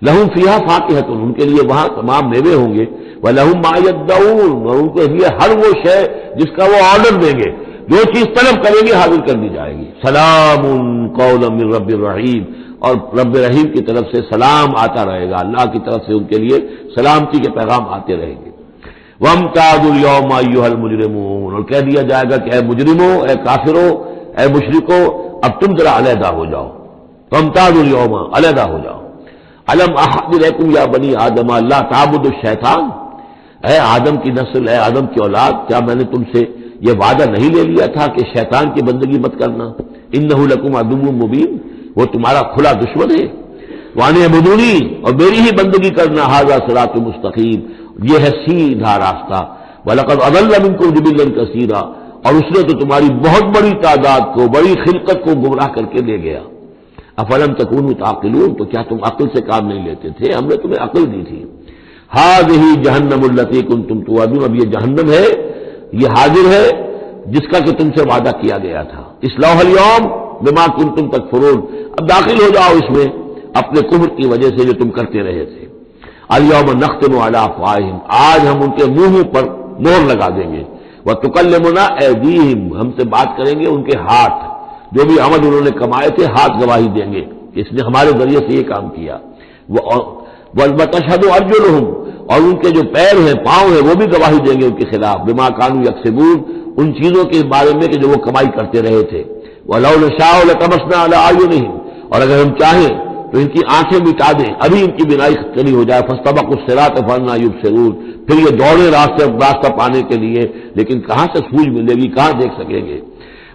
لہم فیہا فاکہۃ، ان کے لیے وہاں تمام میوے ہوں گے، ولہم ما یدعون، اور ان کے لیے ہر وہ شے جس کا وہ آرڈر دیں گے، جو چیز طلب کریں گے حاضر کر دی جائے گی۔ سلام قولا من رب الرحیم، اور رب رحیم کی طرف سے سلام آتا رہے گا، اللہ کی طرف سے ان کے لیے سلامتی کے پیغام آتے رہیں گے۔ وَامْتَازُوا الْيَوْمَ أَيُّهَا الْمُجْرِمُونَ، اور کہہ دیا جائے گا کہ اے مجرموں، اے کافروں، اے مشرکوں، اب تم ذرا علیحدہ ہو جاؤ۔ وَامْتَازُوا الْيَوْمَ، علیحدہ ہو جاؤ۔ الم احد الیکم یا بنی آدم لا تعبدوا الشیطان، اے آدم کی نسل، اے آدم کی اولاد، کیا میں نے تم سے یہ وعدہ نہیں لے لیا تھا کہ شیطان کی بندگی مت کرنا؟ انہ لکم عدو مبین، وہ تمہارا کھلا دشمن ہے۔ وان اعبدونی، اور میری ہی بندگی کرنا، ھذا صراط مستقیم، یہ ہے سیدھا راستہ۔ وَلَقَدْ أَضَلَّ مِنكُمْ جِبِلًّا كَثِيرًا، اور اس نے تو تمہاری بہت بڑی تعداد کو، بڑی خلقت کو گمراہ کر کے لے گیا۔ افلم تکونوا تعقلون، تو کیا تم عقل سے کام نہیں لیتے تھے؟ ہم نے تمہیں عقل دی تھی۔ ھذِہ جہنم التی کنتم توعدون، اب یہ جہنم ہے، یہ حاضر ہے جس کا کہ تم سے وعدہ کیا گیا تھا۔ اصلوها اليوم بما کنتم تکفرون، اب داخل ہو جاؤ اس میں اپنے کفر کی وجہ سے جو تم کرتے رہے تھے۔ الیوم نختم علی افواہہم، آج ہم ان کے منہوں پر مہر لگا دیں گے۔ وتکلمنا ایدیہم، ہم سے بات کریں گے ان کے ہاتھ، جو بھی عمل انہوں نے کمائے تھے ہاتھ گواہی دیں گے، اس نے ہمارے ذریعے سے یہ کام کیا۔ وتشہد ارجلہم، اور ان کے جو پیر ہیں، پاؤں ہیں، وہ بھی گواہی دیں گے ان کے خلاف، بما کانوا یکسبون، ان چیزوں کے بارے میں کہ جو وہ کمائی کرتے رہے تھے۔ وَلَوْ نَشَاءُ لَطَمَسْنَا عَلَىٰ أَعْيُنِهِمْ، اور اگر ہم چاہیں تو ان کی آنکھیں مٹا دیں، ابھی ان کی بینائی چلی ہو جائے۔ فَاسْتَبَقُوا الصِّرَاطَ فَأَنَّىٰ يُبْصِرُونَ، پھر یہ دوڑے راستہ پانے کے لیے، لیکن کہاں سے سوجھ ملے گی، کہاں دیکھ سکیں گے۔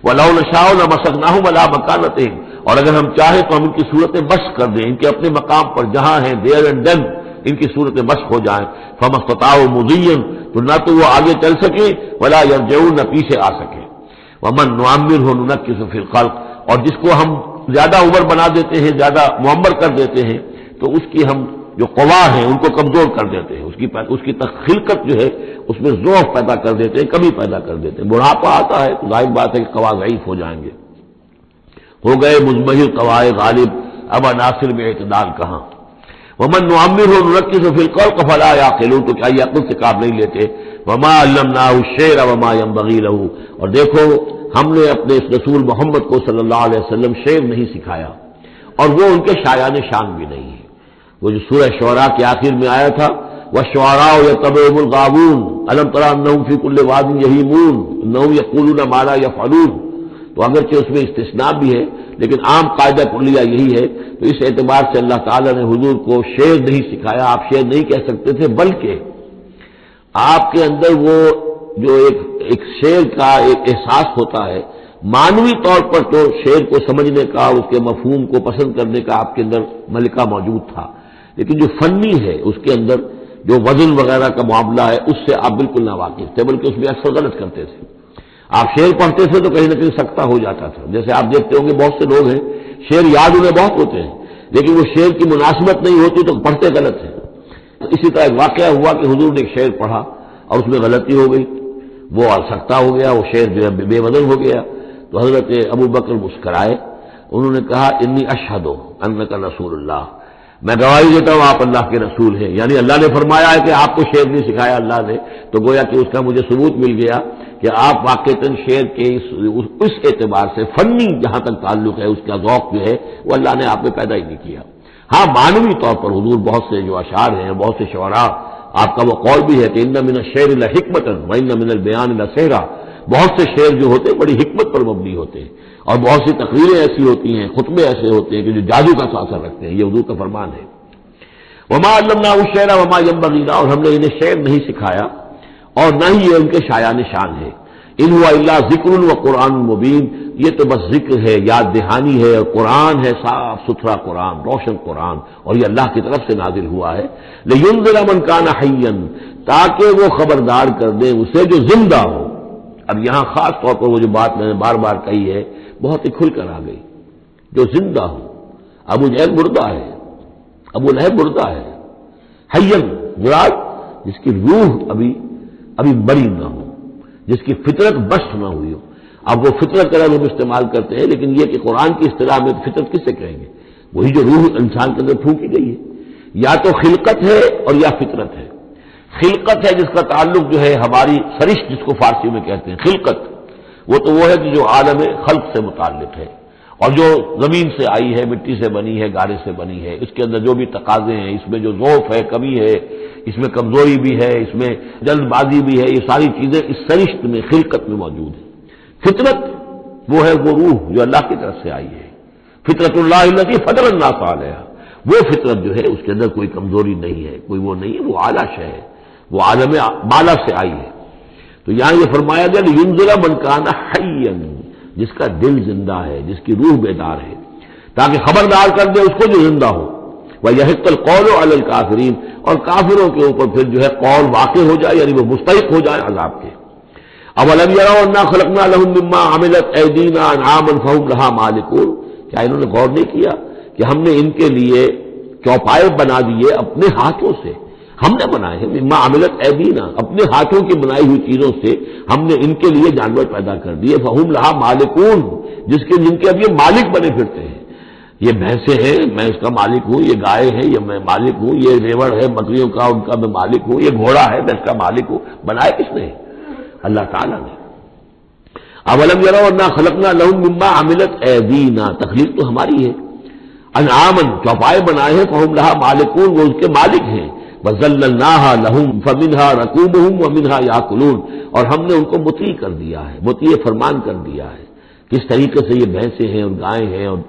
وَلَوْ نَشَاءُ لَمَسَخْنَاهُمْ عَلَىٰ مَكَانَتِهِمْ، اور اگر ہم چاہیں تو ہم ان کی صورتیں مشق کر دیں، ان کے اپنے مقام پر جہاں ہیں، دیر اینڈ دن ان کی صورتیں مشق ہو جائیں۔ فَمَا اسْتَطَاعُوا مُضِيًّا، تو نہ تو وہ آگے چل سکے، وَلَا يَرْجِعُونَ، نہ پیچھے آ سکے۔ وَمَن نُعَمِّرْهُ نُنَكِّسُ فِي الْخَلْقِ، اور جس کو ہم زیادہ عمر بنا دیتے ہیں، زیادہ معمر کر دیتے ہیں، تو اس کی ہم جو قوا ہیں ان کو کمزور کر دیتے ہیں، اس کی خلقت جو ہے اس میں ضعف پیدا کر دیتے ہیں، کمی پیدا کر دیتے ہیں۔ بڑھاپا آتا ہے تو ظاہر بات ہے کہ قوا ضعیف ہو جائیں گے، ہو گئے مزمحل قوائے غالب، اب عناصر میں اعتدال کہاں۔ ومن نعمرہ ننکسہ فی الخلق فلا یعقلون، تو کیا یہ عقل سے کام نہیں لیتے۔ وما علمناہ الشعر وما ينبغی لہ، اور دیکھو ہم نے اپنے اس رسول محمد کو صلی اللہ علیہ وسلم شعر نہیں سکھایا، اور وہ ان کے شایان شان بھی نہیں ہے۔ وہ جو سورہ شعراء کے آخر میں آیا تھا، والشعراء یتبعهم الغاوون الم تر انہم فی کل واد یہیمون انہم یقولون ما لا یفعلون، تو اگرچہ اس میں استثناء بھی ہے لیکن عام قاعدہ کلیہ یہی ہے۔ تو اس اعتبار سے اللہ تعالیٰ نے حضور کو شعر نہیں سکھایا، آپ شعر نہیں کہہ سکتے تھے، بلکہ آپ کے اندر وہ جو ایک شعر کا ایک احساس ہوتا ہے، معنوی طور پر تو شعر کو سمجھنے کا، اس کے مفہوم کو پسند کرنے کا آپ کے اندر ملکہ موجود تھا، لیکن جو فنی ہے اس کے اندر جو وزن وغیرہ کا معاملہ ہے اس سے آپ بالکل ناواقف تھے، بلکہ اس میں اکثر غلط کرتے تھے۔ آپ شعر پڑھتے تھے تو کہیں نہ کہیں سکتا ہو جاتا تھا، جیسے آپ دیکھتے ہوں گے بہت سے لوگ ہیں شعر یاد انہیں بہت ہوتے ہیں، لیکن وہ شعر کی مناسبت نہیں ہوتی تو پڑھتے غلط ہیں۔ تو اسی طرح ایک واقعہ ہوا کہ حضور نے ایک شعر پڑھا اور اس میں غلطی ہو گئی، وہ سکتا ہو گیا، وہ شعر جو ہے بے وزن ہو گیا۔ تو حضرت ابو بکر مسکرائے، انہوں نے کہا انی اشہد انک رسول اللہ، میں گواہی دیتا ہوں آپ اللہ کے رسول ہیں، یعنی اللہ نے فرمایا ہے کہ آپ کو شعر نہیں سکھایا اللہ نے، تو گویا کہ اس کا مجھے ثبوت مل گیا کہ آپ واقعتاً شعر کے اس اعتبار سے فنی جہاں تک تعلق ہے اس کا ذوق جو ہے وہ اللہ نے آپ میں پیدا ہی نہیں کیا۔ ہاں معنوی طور پر حضور بہت سے جو اشعار ہیں، بہت سے شعراء، آپ کا وہ قول بھی ہے کہ ان من الشعر لحکمۃ وان من البیان لسحرا، بہت سے شعر جو ہوتے ہیں بڑی حکمت پر مبنی ہوتے ہیں، اور بہت سی تقریریں ایسی ہوتی ہیں، خطبے ایسے ہوتے ہیں کہ جو جادو کا اثر رکھتے ہیں، یہ حضور کا فرمان ہے۔ وما علمناہ الشعر وما ينبغی لہ، اور ہم نے انہیں شعر نہیں سکھایا اور نہ ہی یہ ان کے شایان شان ہے۔ ان هو الا ذکر و قرآن مبین، یہ تو بس ذکر ہے، یاد دہانی ہے، اور قرآن ہے، صاف ستھرا قرآن، روشن قرآن، اور یہ اللہ کی طرف سے نازل ہوا ہے۔ لینذر من کان حیا، تاکہ وہ خبردار کر دیں اسے جو زندہ ہو۔ اب یہاں خاص طور پر وہ جو بات میں نے بار بار کہی ہے بہت ہی کھل کر آ گئی، جو زندہ ہو۔ ابو جہل مردہ ہے، ابو لہب مردہ ہے، حیا مراد جس کی روح ابھی بری نہ ہو، جس کی فطرت بست نہ ہوئی ہو۔ اب وہ فطرت کا لفظ استعمال کرتے ہیں، لیکن یہ کہ قرآن کی اصطلاح میں فطرت کس سے کہیں گے؟ وہی جو روح انسان کے اندر پھونکی گئی ہے، یا تو خلقت ہے اور یا فطرت ہے۔ خلقت ہے جس کا تعلق جو ہے ہماری سرشت جس کو فارسی میں کہتے ہیں خلقت، وہ ہے کہ جو عالم خلق سے متعلق ہے، اور جو زمین سے آئی ہے، مٹی سے بنی ہے، گارے سے بنی ہے، اس کے اندر جو بھی تقاضے ہیں، اس میں جو ضعف ہے، کمی ہے، اس میں کمزوری بھی ہے، اس میں جلد بازی بھی ہے، یہ ساری چیزیں اس سرشت میں خلقت میں موجود ہیں۔ فطرت وہ ہے وہ روح جو اللہ کی طرف سے آئی ہے، فطرت اللہ التی فطر الناس علیہا، وہ فطرت جو ہے اس کے اندر کوئی کمزوری نہیں ہے، کوئی وہ نہیں ہے، وہ اعلیٰ شے ہے، وہ عالم بالا سے آئی ہے۔ تو یہاں یہ فرمایا گیا لینذر من کان حیا، جس کا دل زندہ ہے، جس کی روح بیدار ہے، تاکہ خبردار کر دے اس کو جو زندہ ہو، وَيَحِقَّ الْقَوْلُ عَلَى الْكَافِرِينَ، اور کافروں کے اوپر پھر جو ہے قول واقع ہو جائے، یعنی وہ مستحق ہو جائے عذاب کے۔ اولم یروا انا خلقنا لهم مما عملت ایدینا انعاما فهم لها مالکون، کیا انہوں نے غور نہیں کیا کہ ہم نے ان کے لیے چوپائے بنا دیے اپنے ہاتھوں سے، ہم نے بنائے ہیں، مما عملت ایدینا، اپنے ہاتھوں کی بنائی ہوئی چیزوں سے ہم نے ان کے لیے جانور پیدا کر دیے، فهم لها مالکون، جن کے اب یہ مالک بنے پھرتے ہیں۔ یہ بھینسیں ہیں، میں اس کا مالک ہوں، یہ گائے ہیں، یہ میں مالک ہوں، یہ ریوڑ ہے بکریوں کا، ان کا میں مالک ہوں، یہ گھوڑا ہے، میں اس کا مالک ہوں۔ بنائے کس نے؟ اللہ تعالیٰ نے۔ اولم یروا انا خلقنا لهم مما عملت ایدینا، تخلیق تو ہماری ہے، انعاما، چوپائے بنائے ہیں، فهم لها مالکون، وہ اس کے مالک ہیں، وذللناها لهم فمنها ركوبهم ومنها ياكلون، اور ہم نے ان کو مطیع کر دیا ہے، مطیع فرمان کر دیا ہے۔ کس طریقے سے یہ بھینسیں ہیں اور گائیں ہیں اور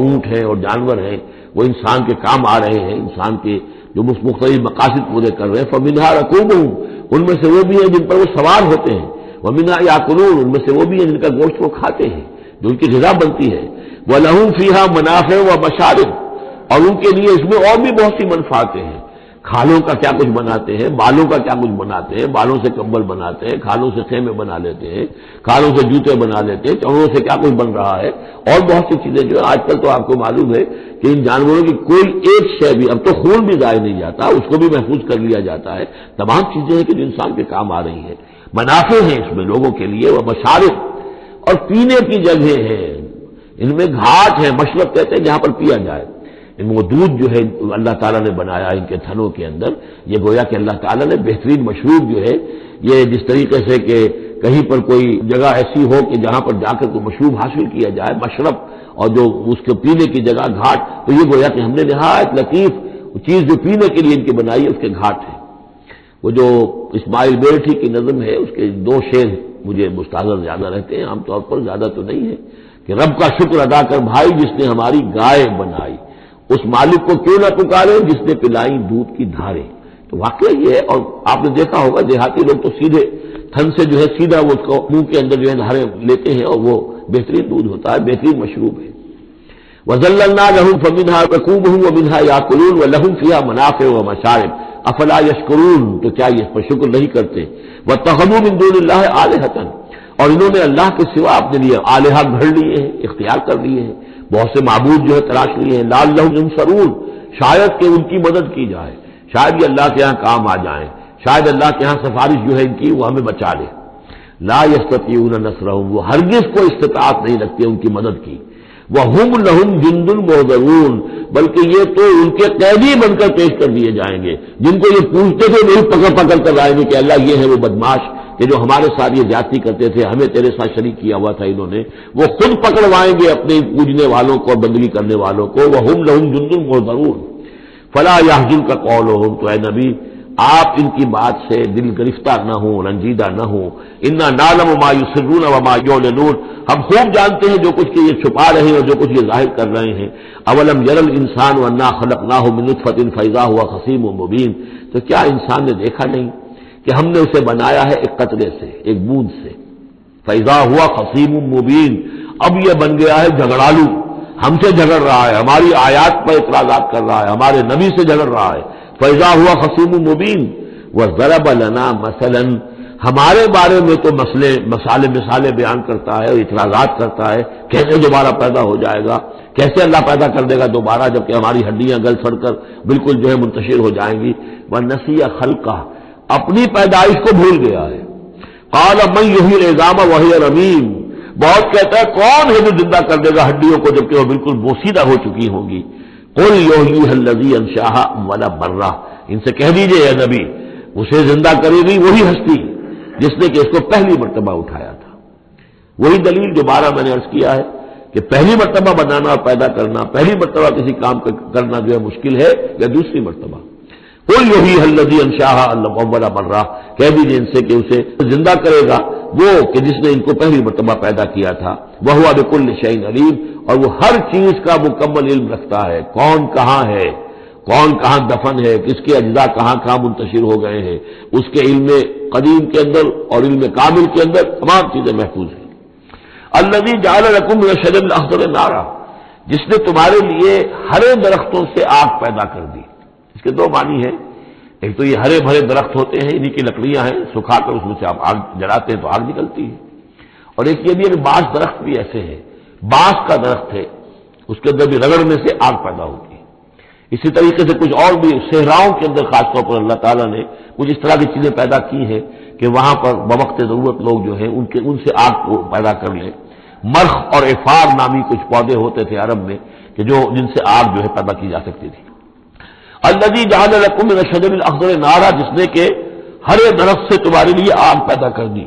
اونٹ ہیں اور جانور ہیں، وہ انسان کے کام آ رہے ہیں، انسان کے جو مختلف مقاصد پورے کر رہے ہیں، فمنها ركوبهم، ان میں سے وہ بھی ہیں جن پر وہ سوار ہوتے ہیں، ومنها ياكلون، ان میں سے وہ بھی ہیں جن کا گوشت وہ کھاتے ہیں، جو ان کی غذا بنتی ہے، وَلَهُمْ فِيهَا مَنَافِعُ وَمَشَارِبُ، اور ان کے لیے اس میں اور بھی بہت سی منفعتیں ہیں، کھالوں کا کیا کچھ بناتے ہیں، بالوں کا کیا کچھ بناتے ہیں، بالوں سے کمبل بناتے ہیں، کھالوں سے خیمے بنا لیتے ہیں، کھالوں سے جوتے بنا لیتے ہیں، چمڑوں سے کیا کچھ بن رہا ہے، اور بہت سی چیزیں جو ہے آج کل تو آپ کو معلوم ہے کہ ان جانوروں کی کوئی ایک شے بھی، اب تو خون بھی ضائع نہیں جاتا، اس کو بھی محفوظ کر لیا جاتا ہے، تمام چیزیں ہیں کہ جو انسان کے کام آ رہی ہیں، منافع ہیں اس میں لوگوں کے لیے، وہ مشارب، اور پینے کی جگہ ہیں، ان میں گھاٹ ہے، مشرب کہتے ہیں جہاں پر پیا جائے، ان وہ دودھ جو ہے اللہ تعالیٰ نے بنایا ان کے تھنوں کے اندر، یہ گویا کہ اللہ تعالیٰ نے بہترین مشروب جو ہے، یہ جس طریقے سے کہ کہیں پر کوئی جگہ ایسی ہو کہ جہاں پر جا کر کوئی مشروب حاصل کیا جائے، مشرب، اور جو اس کے پینے کی جگہ گھاٹ، تو یہ گویا کہ ہم نے نہایت لطیف چیز جو پینے کے لیے ان کی بنائی ہے اس کے گھاٹ ہے۔ وہ جو اسماعیل بیرٹھی کی نظم ہے، اس کے دو شعر مجھے مستحضر زیادہ رہتے ہیں، عام طور پر زیادہ تو نہیں ہے، کہ رب کا شکر ادا کر بھائی جس نے ہماری گائے بنائی، اس مالک کو کیوں نہ پکارے جس نے پلائی دودھ کی دھاریں۔ تو واقعہ یہ ہے، اور آپ نے دیکھا ہوگا دیہاتی لوگ تو سیدھے تھن سے جو ہے سیدھا وہ اس کو منہ کے اندر جو ہے دھاریں لیتے ہیں، اور وہ بہترین دودھ ہوتا ہے، بہترین مشروب ہے۔ وَذَلَّلْنَا لَهُمْ فَمِنْهَا رَكُوبُهُمْ وَمِنْهَا يَأْكُلُونَ وَلَهُمْ فِيهَا مَنَافِعُ وَمَشَارِبُ أَفَلَا يَشْكُرُونَ، تو کیا یہ اس پر شکر نہیں کرتے؟ وَاتَّخَذُوا مِن دُونِ اللَّهِ آلِهَةً، اور انہوں نے اللہ کے سوا اپنے لیے آلہہ گھڑ لیے ہیں، اختیار کر لیے ہیں، بہت سے معبود جو ہے تلاش لیے ہیں، لعلہم ینصرون، شاید کہ ان کی مدد کی جائے، شاید یہ اللہ کے ہاں کام آ جائیں، شاید اللہ کے ہاں سفارش جو ہے ان کی وہ ہمیں بچا لے۔ لا یستطیعون نصرہم، وہ ہرگز کوئی استطاعت نہیں رکھتے ان کی مدد کی، وہم لہم جند محضرون، بلکہ یہ تو ان کے قیدی بن کر پیش کر دیے جائیں گے، جن کو یہ پوچھتے تھے وہی پکڑ پکڑ کر لائیں گے کہ اللہ یہ ہے وہ بدماش کہ جو ہمارے ساتھ یہ زیادتی کرتے تھے، ہمیں تیرے ساتھ شریک کیا ہوا تھا انہوں نے، وہ خود پکڑوائیں گے اپنے پوجنے والوں کو اور بندگی کرنے والوں کو، وہم لہم جند محضرون فلا يحزنک قولہم، تو اے نبی آپ ان کی بات سے دل گرفتار نہ ہوں، رنجیدہ نہ ہوں، انا نعلم ما یسرون وما یعلنون، ہم خوب جانتے ہیں جو کچھ کہ یہ چھپا رہے ہیں اور جو کچھ یہ ظاہر کر رہے ہیں۔ اولم یر الانسان انا خلقناہ من نطفۃ فاذا هو خصیم مبین، تو کیا انسان نے دیکھا نہیں کہ ہم نے اسے بنایا ہے ایک قطرے سے، ایک بوند سے، فاذا هو خصیم مبین، اب یہ بن گیا ہے جھگڑالو، ہم سے جھگڑ رہا ہے، ہماری آیات پر اعتراضات کر رہا ہے، ہمارے نبی سے جھگڑ رہا ہے۔ فَإِذَا هُوَ خَصِيمٌ مُّبِينٌ وَضَرَبَ لَنَا مَثَلًا، ہمارے بارے میں تو مثالیں بیان کرتا ہے، اعتراضات کرتا ہے، کیسے دوبارہ پیدا ہو جائے گا، کیسے اللہ پیدا کر دے گا دوبارہ جبکہ ہماری ہڈیاں گل سڑ کر بالکل جو ہے منتشر ہو جائیں گی۔ وَنَسِيَ خَلْقَهُ، اپنی پیدائش کو بھول گیا ہے۔ قَالَ مَن يُحْيِي الْعِظَامَ وَهِيَ رَمِيمٌ، بہت کہتا ہے کون ہے جو زندہ کر دے گا ہڈیوں کو جبکہ وہ بالکل بوسیدہ ہو چکی ہوں گی۔ قل یحییھا الذی انشأھا اول مرہ، ان سے کہہ دیجئے اے نبی اسے زندہ کرے گی وہی ہستی جس نے کہ اس کو پہلی مرتبہ اٹھایا تھا۔ وہی دلیل جو بارہ میں نے عرض کیا ہے کہ پہلی مرتبہ بنانا اور پیدا کرنا، پہلی مرتبہ کسی کام کرنا جو ہے مشکل ہے، یا دوسری مرتبہ۔ قل یحییھا الذی انشأھا اول مرہ، کہہ دیجئے ان سے کہ اسے زندہ کرے گا وہ کہ جس نے ان کو پہلی مرتبہ پیدا کیا تھا، وَهُوَ بِكُلِّ شَيْءٍ عَلِيمٌ، اور وہ ہر چیز کا مکمل علم رکھتا ہے، کون کہاں ہے، کون کہاں دفن ہے، کس کے اجزاء کہاں کہاں منتشر ہو گئے ہیں، اس کے علم قدیم کے اندر اور علم کامل کے اندر تمام چیزیں محفوظ ہیں۔ الذی جعل لکم من الشجر الاخضر نارا، جس نے تمہارے لیے ہرے درختوں سے آگ پیدا کر دی۔ اس کے دو معنی ہیں، ایک تو یہ ہرے بھرے درخت ہوتے ہیں، انہی کی لکڑیاں ہیں، سکھا کر اس میں سے آپ آگ جلاتے ہیں تو آگ نکلتی ہے، اور ایک یہ بھی ہے کہ بعض درخت بھی ایسے ہیں، بانس کا درخت ہے، اس کے اندر بھی رگڑنے سے آگ پیدا ہوتی ہے۔ اسی طریقے سے کچھ اور بھی صحراؤں کے اندر خاص طور پر اللہ تعالیٰ نے کچھ اس طرح کی چیزیں پیدا کی ہیں کہ وہاں پر بوقت ضرورت لوگ جو ہیں ان سے آگ کو پیدا کر لیں۔ مرخ اور افار نامی کچھ پودے ہوتے تھے عرب میں کہ جن سے آگ جو ہے پیدا کی جا سکتی تھی۔ الذی جعل لکم من الشجر الاخضر نارا، جس نے کہ ہرے درخت سے تمہارے لیے آگ پیدا کر دی۔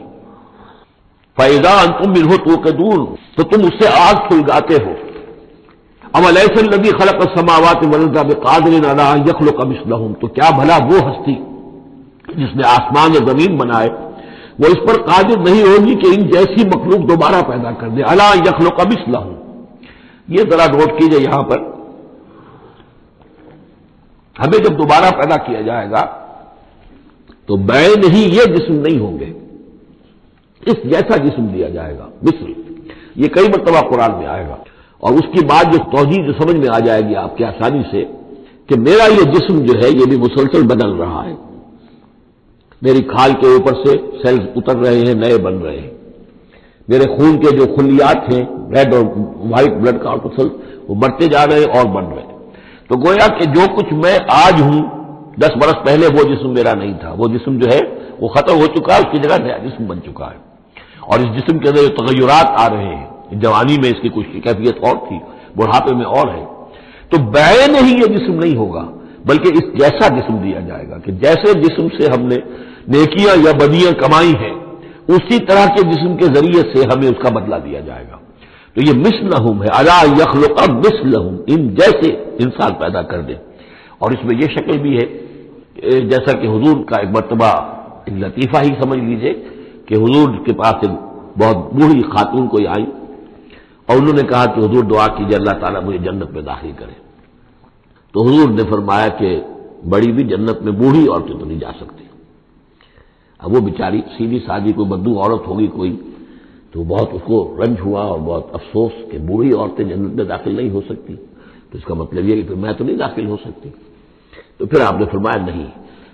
فاذا انتم منہ توقدون، تو تم اس سے آگ سلگاتے ہو۔ اولیس الذی خلق السماوات والارض بقادر علی ان یخلق مثلہم، تو کیا بھلا وہ ہستی جس نے آسمان اور زمین بنائے وہ اس پر قادر نہیں ہوگی کہ ان جیسی مخلوق دوبارہ پیدا کر دے، الا یخلق مثلہم۔ یہ ذرا نوٹ کیجئے یہاں پر، ہمیں جب دوبارہ پیدا کیا جائے گا تو بین ہی یہ جسم نہیں ہوں گے، اس جیسا جسم دیا جائے گا، مثل، یہ کئی مرتبہ قرآن میں آئے گا، اور اس کی بات جو توجیہ جو سمجھ میں آ جائے گی آپ کے آسانی سے کہ میرا یہ جسم جو ہے یہ بھی مسلسل بدل رہا ہے، میری کھال کے اوپر سے سیلز اتر رہے ہیں، نئے بن رہے ہیں، میرے خون کے جو خلیات ہیں ریڈ اور وائٹ بلڈ کارپسل وہ بڑھتے جا رہے ہیں اور بن رہے ہیں۔ تو گویا کہ جو کچھ میں آج ہوں 10 برس پہلے وہ جسم میرا نہیں تھا، وہ جسم جو ہے وہ ختم ہو چکا ہے، اس کی جگہ نیا جسم بن چکا ہے، اور اس جسم کے اندر جو تغیرات آ رہے ہیں، جوانی میں اس کی کچھ کیفیت اور تھی، بڑھاپے میں اور ہے، تو بین ہی یہ جسم نہیں ہوگا بلکہ اس جیسا جسم دیا جائے گا کہ جیسے جسم سے ہم نے نیکیاں یا بدیاں کمائی ہیں اسی طرح کے جسم کے ذریعے سے ہمیں اس کا بدلہ دیا جائے گا۔ تو یہ مثلہم ہے، الا یخلق مثلہم، ان جیسے انسان پیدا کر دے۔ اور اس میں یہ شکل بھی ہے جیسا کہ حضور کا ایک مرتبہ ایک لطیفہ ہی سمجھ لیجئے کہ حضور کے پاس ایک بہت بوڑھی خاتون کوئی آئی اور انہوں نے کہا کہ حضور دعا کیجئے اللہ تعالیٰ مجھے جنت میں داخل کرے۔ تو حضور نے فرمایا کہ بڑی بھی جنت میں بوڑھی عورتیں تو نہیں جا سکتی۔ اب وہ بیچاری سیدھی سادی کوئی بدو عورت ہوگی کوئی، تو بہت اس کو رنج ہوا اور بہت افسوس کہ بوڑھی عورتیں جنت میں داخل نہیں ہو سکتی، تو اس کا مطلب یہ کہ پھر میں تو نہیں داخل ہو سکتی۔ تو پھر آپ نے فرمایا نہیں،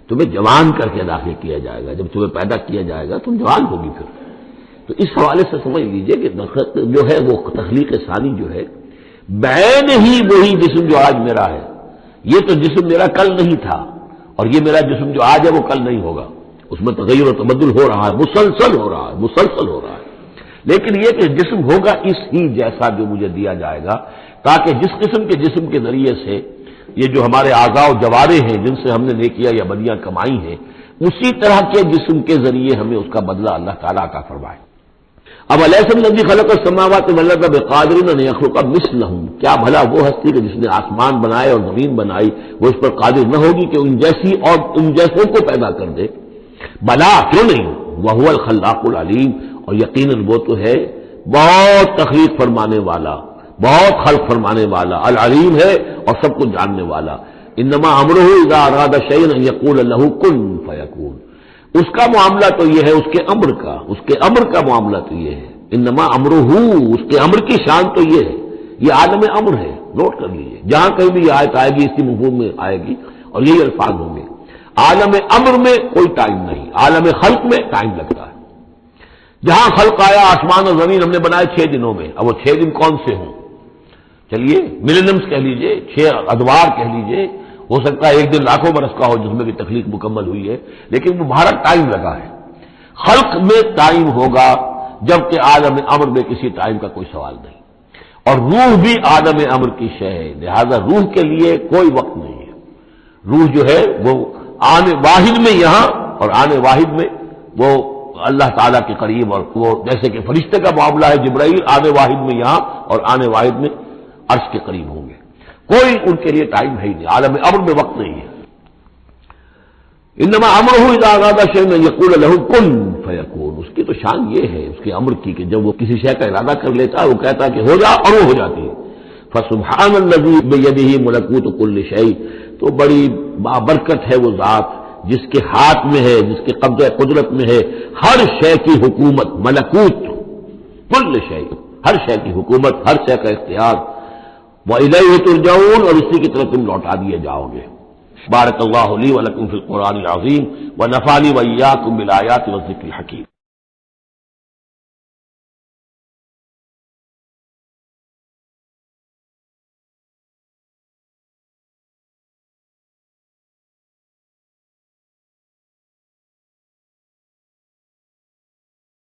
تمہیں جوان کر کے داخل کیا جائے گا، جب تمہیں پیدا کیا جائے گا تم جوان ہوگی پھر۔ تو اس حوالے سے سمجھ لیجئے کہ جو ہے وہ تخلیق ثانی جو ہے بین ہی وہی جسم جو آج میرا ہے، یہ تو جسم میرا کل نہیں تھا، اور یہ میرا جسم جو آج ہے وہ کل نہیں ہوگا، اس میں تغیر و تبدل ہو رہا ہے، مسلسل ہو رہا ہے، مسلسل ہو رہا ہے۔ لیکن یہ کہ جسم ہوگا اس ہی جیسا جو مجھے دیا جائے گا، تاکہ جس قسم کے جسم کے ذریعے سے یہ جو ہمارے اعضاء و جوارے ہیں جن سے ہم نے نیکیاں یا بدیاں کمائی ہیں، اسی طرح کے جسم کے ذریعے ہمیں اس کا بدلہ اللہ تعالیٰ عطا فرمائے۔ اب الیس الذی خلق السماوات والارض بقادر ان یخلق مثلہم، کیا بھلا وہ ہستی کہ جس نے آسمان بنائے اور زمین بنائی وہ اس پر قادر نہ ہوگی کہ ان جیسی اور ان جیسوں کو پیدا کر دے؟ بلا، کیوں نہیں، وہو الخلاق العلیم، اور یقیناً وہ تو ہے بہت تخلیق فرمانے والا، بہت خلق فرمانے والا، العلیم ہے اور سب کچھ جاننے والا۔ انما امرہ اذا اراد شیئا ان یقول له کن فیکون، اس کا معاملہ تو یہ ہے، اس کے امر کا معاملہ تو یہ ہے، انما امرہ، اس کے امر کی شان تو یہ ہے، یہ عالم امر ہے، نوٹ کر لیجئے، جہاں کہیں بھی یہ آیت آئے گی اسی مفہوم میں آئے گی اور یہی الفاظ ہوں گے۔ عالم امر میں کوئی ٹائم نہیں، عالم خلق میں ٹائم لگتا ہے۔ جہاں خلق آیا آسمان اور زمین ہم نے بنائے 6 دنوں میں، اب وہ 6 دن کون سے ہوں؟ چلیے ملینمز کہہ لیجئے، 6 ادوار کہہ لیجئے، ہو سکتا ہے ایک دن لاکھوں برس کا ہو جس میں بھی تخلیق مکمل ہوئی ہے، لیکن وہ بھارا ٹائم لگا ہے۔ خلق میں ٹائم ہوگا جبکہ عالم امر میں کسی ٹائم کا کوئی سوال نہیں، اور روح بھی عالم امر کی شے ہے، لہذا روح کے لیے کوئی وقت نہیں ہے۔ روح جو ہے وہ آنے واحد میں یہاں اور آنے واحد میں وہ اللہ تعالیٰ کے قریب، اور وہ جیسے کہ فرشتے کا معاملہ ہے جبرائیل آنے واحد میں یہاں اور آنے واحد میں عرش کے قریب ہوں گے، کوئی ان کے لیے ٹائم ہے ہی نہیں، عالم امر میں وقت نہیں ہے۔ انما امرہ اذا اراد شیئا ان یقول له کن فیکون، اس کی تو شان یہ ہے اس کے امر کی کہ جب وہ کسی شے کا ارادہ کر لیتا ہے وہ کہتا ہے کہ ہو جا اور وہ ہو جاتی ہے۔ فسبحان الذی بیدہ ملکوت کل شیء، تو بڑی بابرکت ہے وہ ذات جس کے ہاتھ میں ہے، جس کے قبضہ قدرت میں ہے ہر شے کی حکومت، ملکوت کل شیء، ہر شے کی حکومت، ہر شے کا اختیار۔ وَإِلَيْهِ تُرْجَعُونَ، اور اسی کی طرف تم لوٹا دیے جاؤ گے۔ بارک اللہ لی ولکم فی القرآن العظیم ونفعنی وإیاکم بالآیات والذکر الحکیم۔